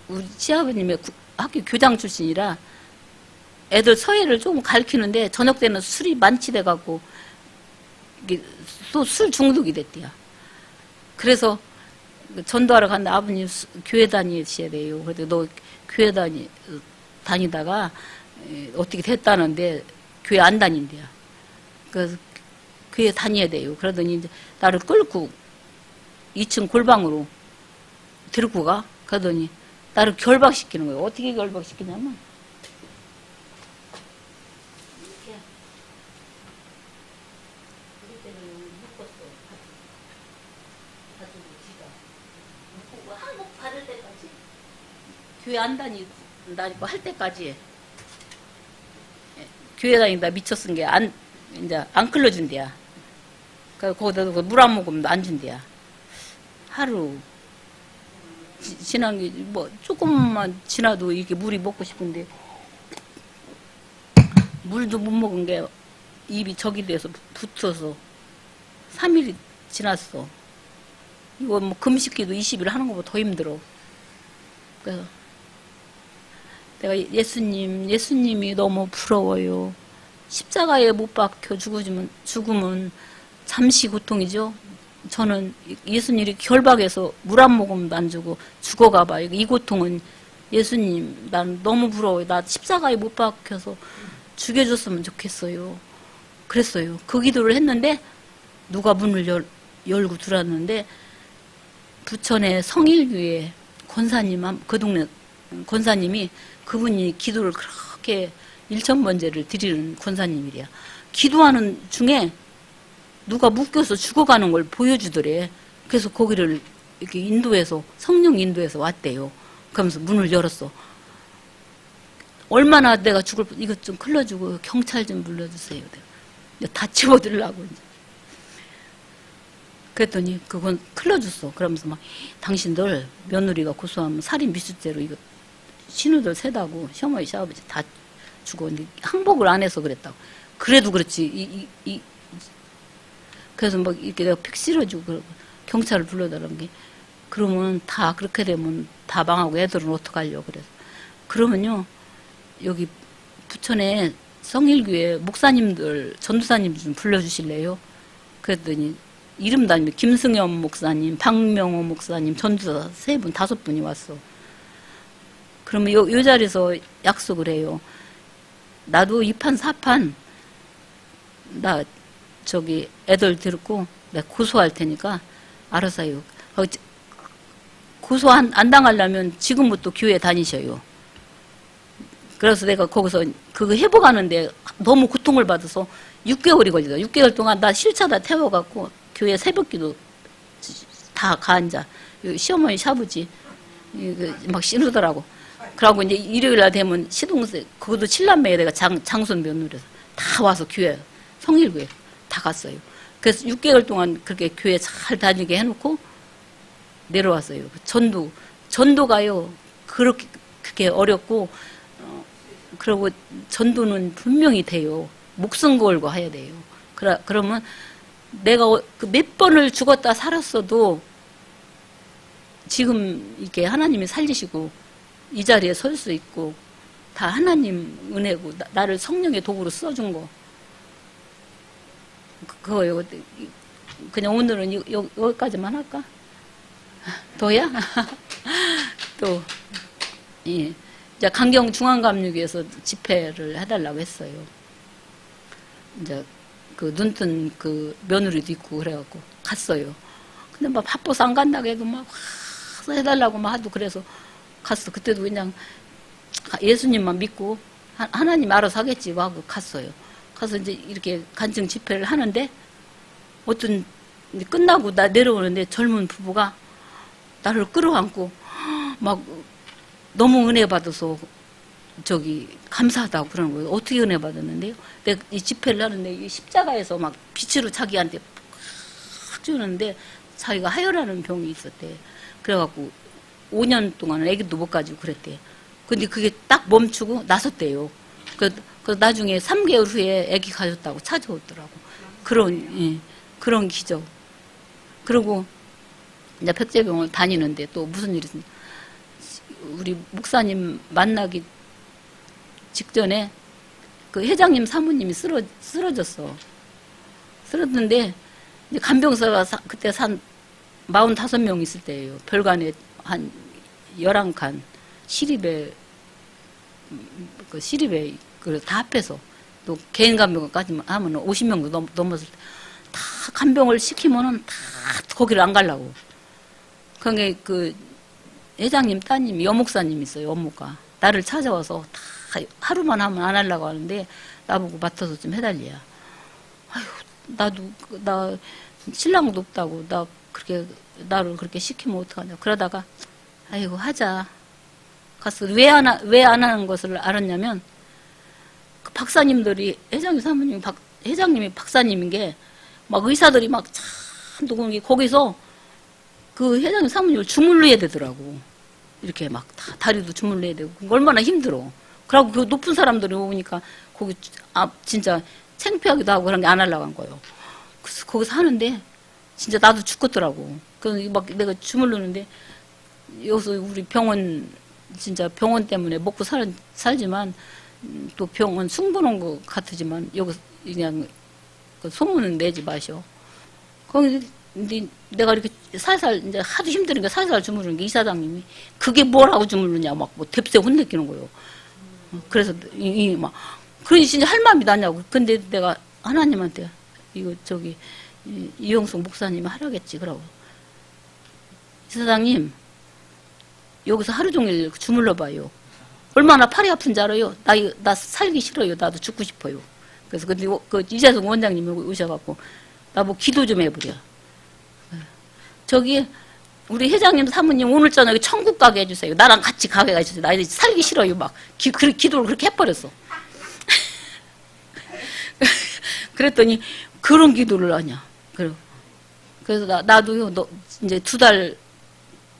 우리 시아버님의 학교 교장 출신이라 애들 서예를 조금 가르치는데 저녁 때는 술이 만취돼 갖고 또 술 중독이 됐대요. 그래서 전도하러 갔는데 아버님 교회 다니셔야 돼요. 그래도 너 교회 다니다가 어떻게 됐다는데 교회 안 다닌대요. 그래서 교회 다녀야 돼요. 그러더니 이제 나를 끌고 2층 골방으로 데리고 가. 그러더니 나를 결박시키는 거예요. 어떻게 결박시키냐면 한국 받을 때까지 교회 안 다니고 할 때까지 교회 다니다 미쳐 쓴 게 이제 안 끌어준대야. 그러니까 거기다 물 안 먹으면 안 준대야. 하루 지난 게 뭐 조금만 지나도 이렇게 물이 먹고 싶은데 물도 못 먹은 게 입이 저기 돼서 붙어서 3일이 지났어. 이거 뭐 금식기도 20일 하는 것보다 더 힘들어. 그래서 내가 예수님이 너무 부러워요. 십자가에 못 박혀 죽으면 잠시 고통이죠. 저는 예수님이 결박해서 물 안 먹으면 안 주고 죽어가봐. 이 고통은 예수님 난 너무 부러워요. 나 십자가에 못 박혀서 죽여줬으면 좋겠어요. 그랬어요. 그 기도를 했는데 누가 문을 열고 들어왔는데 부천의 성일교회 권사님 그 동네 권사님이 그분이 기도를 그렇게 일천번제를 드리는 권사님이래요. 기도하는 중에 누가 묶여서 죽어가는 걸 보여주더래. 그래서 거기를 이렇게 인도에서, 성령 인도에서 왔대요. 그러면서 문을 열었어. 얼마나 내가 죽을, 이것 좀 클러주고 경찰 좀 불러주세요. 내가 다 집어들라고. 이제. 그랬더니 그건 클러줬어. 그러면서 막 당신들 며느리가 고소하면 살인 미수죄로 이거 신우들 세다고 시어머니 시아버지 다 죽어. 항복을 안 해서 그랬다고. 그래도 그렇지. 그래서 막 이렇게 내가 픽 실어주고 경찰을 불러달라는 게, 그러면 다 그렇게 되면 다 망하고 애들은 어떡하려고 그래서. 그러면요, 여기 부천에 성일교회 목사님들, 전도사님 좀 불러주실래요? 그랬더니 이름 다니면 김승현 목사님, 박명호 목사님, 전도사 3분, 5분이 왔어. 그러면 요 자리에서 약속을 해요. 나도 2판 4판 나 저기 애들 데리고 내가 고소할 테니까 알아서 해요. 고소 안 당하려면 지금부터 교회 다니셔요. 그래서 내가 거기서 그거 회복하는데 너무 고통을 받아서 6개월이 걸리다. 6개월 동안 나 실차다 태워갖고 교회 새벽기도 다 가앉아. 시어머니 샤브지 막 신우더라고. 그러고 이제 일요일날 되면 시동생, 그것도 칠남매에 내가 장손 며느리라서 다 와서 교회, 성일교회 다 갔어요. 그래서 6개월 동안 그렇게 교회 잘 다니게 해놓고 내려왔어요. 전도가요, 그렇게 어렵고, 그리고 전도는 분명히 돼요. 목숨 걸고 해야 돼요. 그러면 내가 몇 번을 죽었다 살았어도 지금 이렇게 하나님이 살리시고 이 자리에 설 수 있고, 다 하나님 은혜고, 나를 성령의 도구로 써준 거. 그거요. 그냥 오늘은 여기까지만 할까? 더야? 또, 예. 이제 강경 중앙감육위에서 집회를 해달라고 했어요. 이제 그 눈뜬 그 며느리도 있고 그래갖고 갔어요. 근데 막 바빠서 안 간다고 해도 막 해달라고 막 하도 그래서 갔어. 그때도 그냥 예수님만 믿고 하나님 알아서 하겠지 하고 갔어요. 가서 이제 이렇게 간증 집회를 하는데 어떤 끝나고 나 내려오는데 젊은 부부가 나를 끌어안고 막 너무 은혜 받아서 저기 감사하다고 그러는 거예요. 어떻게 은혜 받았는데요? 내가 이 집회를 하는데 이 십자가에서 막 빛으로 자기한테 팍 주는데 자기가 하혈하는 병이 있었대. 그래갖고 5년 동안 애기도 못 가지고 그랬대. 근데 그게 딱 멈추고 나섰대요. 그래서 나중에 3개월 후에 애기 가졌다고 찾아오더라고. 그런 기적. 그리고 이제 백제병원을 다니는데 또 무슨 일이 있습니까? 우리 목사님 만나기 직전에 그 회장님 사모님이 쓰러졌어. 쓰러졌는데 이제 간병사가 그때 45명 있을 때예요. 별관에 한 11칸 시립에 다 합해서 또 개인 간병까지 하면 50명도 넘었을 때 다 간병을 시키면은 다 거기를 안 가려고. 그게 그 회장님 따님 여목사님 있어요. 여목가 나를 찾아와서 다 하루만 하면 안 하려고 하는데 나보고 맡아서 좀 해달래야. 아휴, 나 신랑도 없다고 나를 그렇게 시키면 어떡하냐. 그러다가 아이고 하자. 가서 왜 안 하는 것을 알았냐면 그 박사님들이 회장님이 박사님인 게 막 의사들이 막 참 누군지 거기서 그 회장님 사모님을 주물러야 되더라고. 이렇게 막 다리도 주물러야 되고 얼마나 힘들어. 그러고 그 높은 사람들이 오니까 거기 진짜 창피하기도 하고 그런 게 안 하려고 한 거예요. 그래서 거기서 하는데 진짜 나도 죽겠더라고. 그래서 막 내가 주물르는데 여기서 우리 병원 진짜 병원 때문에 먹고 살지만 또 병원 승부는 것 같으지만 여기 그냥 소문은 내지 마셔. 거기 내가 이렇게 살살 이제 하도 힘드니까 살살 주무르는 게 이사장님이 그게 뭐라고 주무르냐 막 뭐 뎁세 혼내키는 거예요. 그래서 막 그러니 진짜 할 마음이 나냐고. 근데 내가 하나님한테 이거 저기 이영숙 목사님이 하라겠지 그러고 이사장님 여기서 하루 종일 주물러 봐요. 얼마나 팔이 아픈지 알아요? 나 살기 싫어요. 나도 죽고 싶어요. 그래서 그 이재성 원장님이 오셔갖고 나보고 기도 좀 해보려. 저기 우리 회장님 사모님 오늘 저녁에 천국 가게 해주세요. 나랑 같이 가게 해주세요. 나 이제 살기 싫어요. 막 기도를 그렇게 해버렸어. 그랬더니 그런 기도를 하냐. 그래서 나도요. 너 이제 2달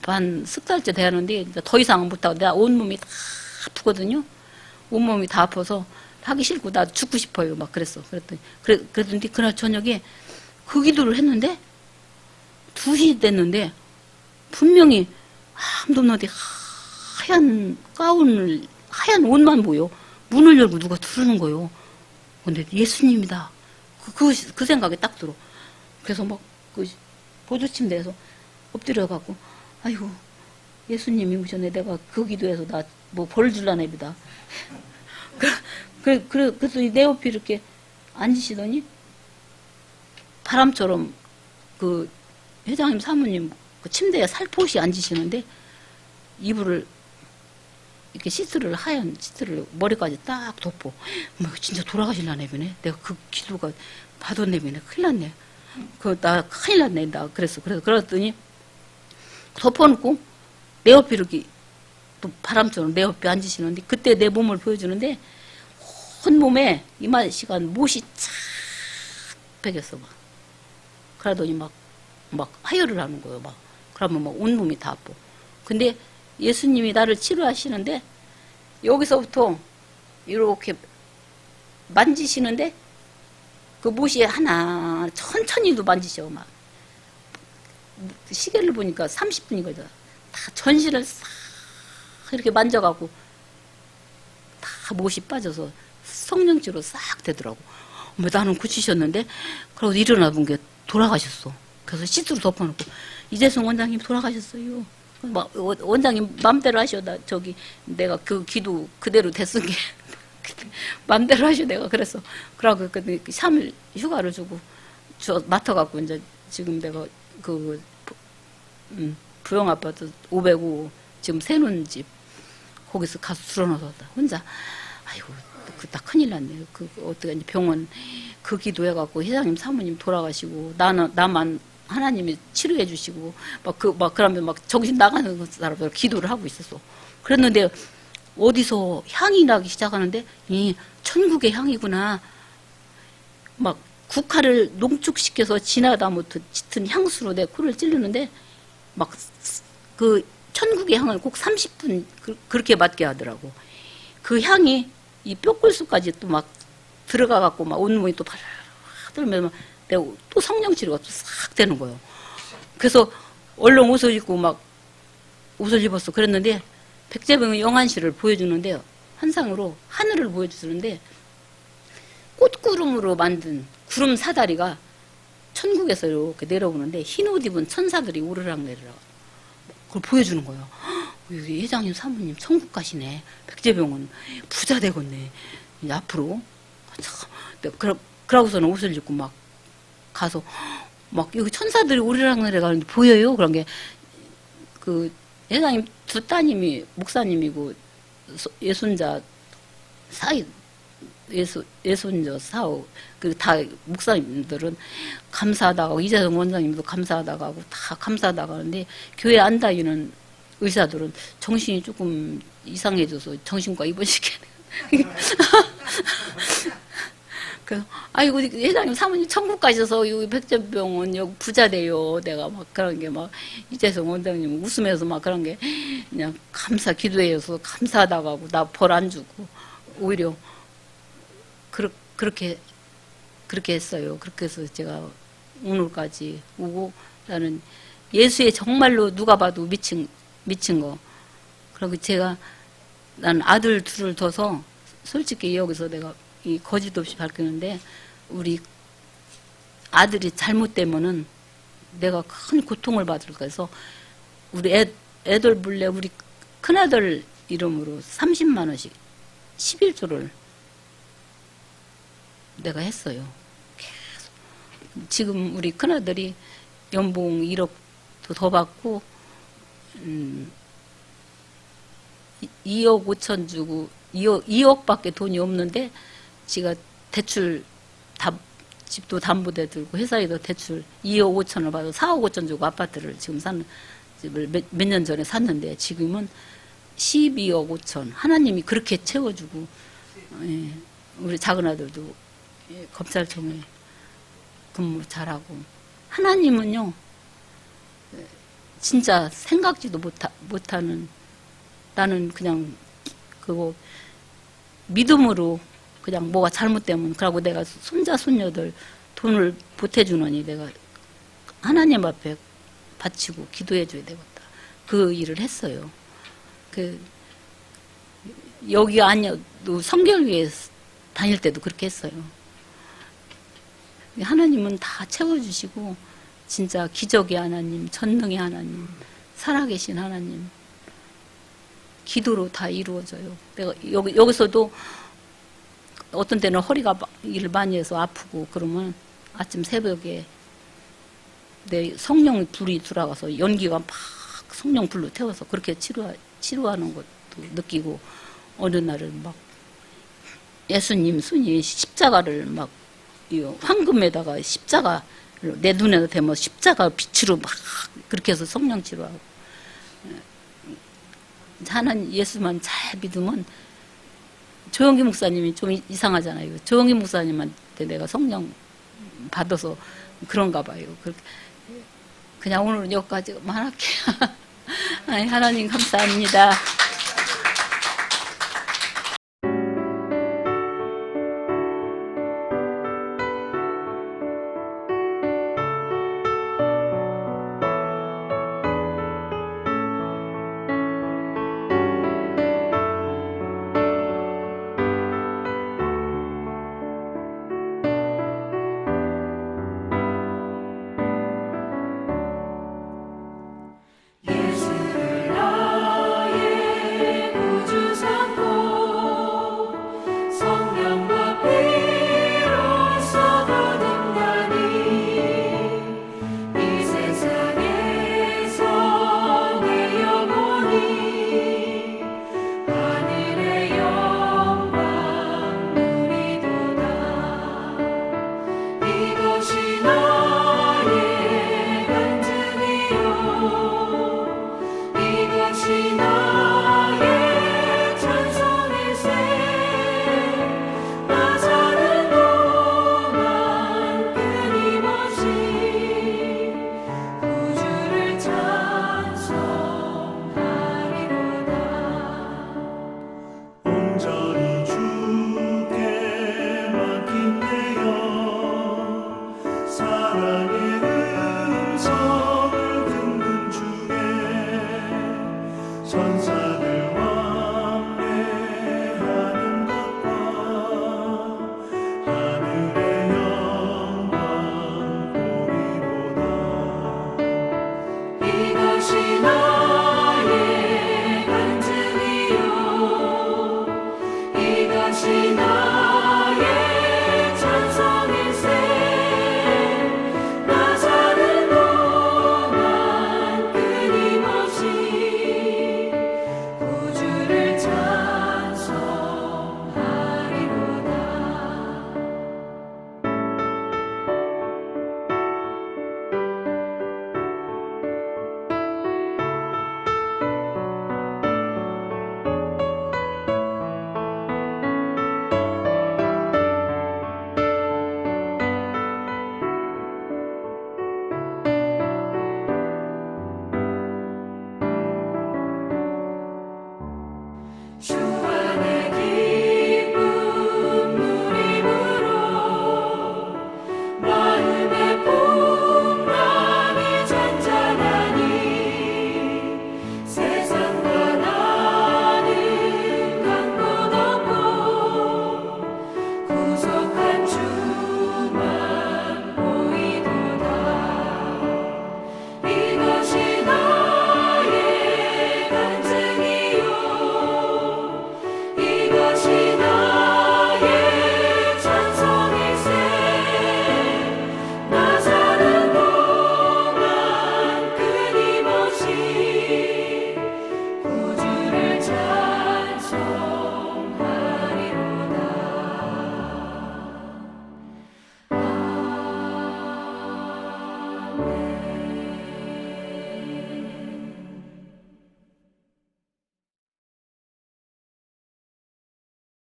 반, 석 달째 돼야하는데 더 이상은 못하고 내가 온몸이 다 아프거든요. 온몸이 다 아파서 하기 싫고 나 죽고 싶어요. 막 그랬어. 그랬더니 그날 저녁에 그 기도를 했는데 2시 됐는데 분명히 아무도 없는데 하얀 가운을 하얀 옷만 보여. 문을 열고 누가 들어오는 거예요. 근데 예수님이다. 그 생각이 딱 들어. 그래서 막 그 보조침대에서 엎드려갖고 아이고 예수님이 오셨네. 내가 그 기도해서 나 뭐 벌 줄라나 보다. 그랬더니 내 옆에 이렇게 앉으시더니 바람처럼 그 회장님 사모님 그 침대에 살포시 앉으시는데 이불을 이렇게 하얀 시트를 머리까지 딱 덮고 뭐 진짜 돌아가실라네 보네. 내가 그 기도가 받았네 보네. 큰일 났네. 나 큰일 났네. 나 그랬더니 덮어놓고 내 옆에 이렇게 또 바람처럼 내 옆에 앉으시는데 그때 내 몸을 보여주는데 온몸에 이만 시간 못이 쫙 베겼어 막. 그러더니 막 하혈을 하는 거예요. 막 그러면 막 온몸이 다 아파. 근데 예수님이 나를 치료하시는데 여기서부터 이렇게 만지시는데 그 못이 하나 천천히도 만지셔. 막 시계를 보니까 30분이거든. 다 전신을 싹 이렇게 만져가고 다 못이 빠져서 성령치로 싹 되더라고. 나는 고치셨는데 그러고 일어나 본 게 돌아가셨어. 그래서 시트로 덮어놓고 이재성 원장님 돌아가셨어요. 막 원장님 맘대로 하셔. 내가 그 기도 그대로 됐은 게 맘대로 하셔. 내가 그랬어. 그러고 그 3일 휴가를 주고 맡아갖고 이제 지금 내가 부영 아파트 505 지금 새놓은 집 거기서 가서 들어넣어서 혼자 아이고 나 큰일 났네. 어떻게 이제 병원 그 기도해갖고 회장님 사모님 돌아가시고 나만 하나님이 치료해 주시고 그러면 막 정신 나가는 사람들 기도를 하고 있었어. 그랬는데 어디서 향이 나기 시작하는데 이 천국의 향이구나. 막 국화를 농축시켜서 지나다 못해 짙은 향수로 내 코를 찌르는데 막 그 천국의 향을 꼭 30분 그렇게 맡게 하더라고. 그 향이 이 뼈골수까지 또 막 들어가갖고 막 온몸이 또 발랄 들면 내가 또 성령치료가 또 싹 되는 거예요. 그래서 얼른 옷을 입고 막 옷을 입었어. 그랬는데 백제병의 영안실을 보여주는데 환상으로 하늘을 보여주는데 꽃구름으로 만든 구름 사다리가 천국에서 이렇게 내려오는데 흰 옷 입은 천사들이 오르락 내리락 그걸 보여주는 거예요. 여기 회장님 사모님 천국 가시네. 백제병은 부자 되겠네. 이제 앞으로. 그러고서는 옷을 입고 막 가서 막 여기 천사들이 오르락 내려가는데 보여요. 그런 게 그 회장님 2따님이 목사님이고 예순자 사이 예순자 사오 다 목사님들은 감사하다고 이재성 원장님도 감사하다고 하고 다 감사하다고 하는데 교회 안 다니는 의사들은 정신이 조금 이상해져서 정신과 입원시켜야 돼. 그래서 아이고 회장님 사모님 천국 가셔서 여기 백제병원 여기 부자 돼요. 내가 막 그런 게 막 이재성 원장님 웃으면서 막 그런 게 그냥 감사 기도해서 감사하다고 하고 나 벌 안 주고 오히려 그렇게 했어요. 그렇게 해서 제가 오늘까지 오고 나는 예수에 정말로 누가 봐도 미친 거. 그리고 난 아들 둘을 둬서 솔직히 여기서 내가 이 거짓 없이 밝히는데 우리 아들이 잘못되면은 내가 큰 고통을 받을 거여서 우리 애들 몰래 우리 큰아들 이름으로 30만 원씩 11조를 내가 했어요. 계속. 지금 우리 큰아들이 연봉 1억도 더 받고 2억 5천 주고 2억밖에 돈이 없는데 지가 대출 다 집도 담보대 들고 회사에도 대출 2억 5천을 받아 4억 5천 주고 아파트를 지금 사는 집을 몇 년 전에 샀는데 지금은 12억 5천. 하나님이 그렇게 채워주고, 예, 우리 작은 아들도 예, 검찰청에 근무 잘하고. 하나님은요, 진짜 생각지도 못하는, 나는 그냥 그거 믿음으로 그냥 뭐가 잘못되면, 그러고 내가 손자, 손녀들 돈을 보태주느니 내가 하나님 앞에 바치고 기도해줘야 되겠다. 그 일을 했어요. 여기 아니어도 성결교회 다닐 때도 그렇게 했어요. 하나님은 다 채워주시고, 진짜 기적의 하나님, 전능의 하나님, 살아계신 하나님, 기도로 다 이루어져요. 내가 여기서도 어떤 때는 허리가 일을 많이 해서 아프고 그러면 아침 새벽에 내 성령 불이 들어가서 연기가 막 성령 불로 태워서 그렇게 치료하는 것도 느끼고, 어느 날은 막 예수님 순이 십자가를 막 황금에다가 십자가 내 눈에 대면 십자가 빛으로 막 그렇게 해서 성령 치료하고. 하나님 예수만 잘 믿으면, 조영기 목사님이 좀 이상하잖아요. 조영기 목사님한테 내가 성령 받아서 그런가 봐요. 그냥 오늘은 여기까지만 할게요. 하나님 감사합니다.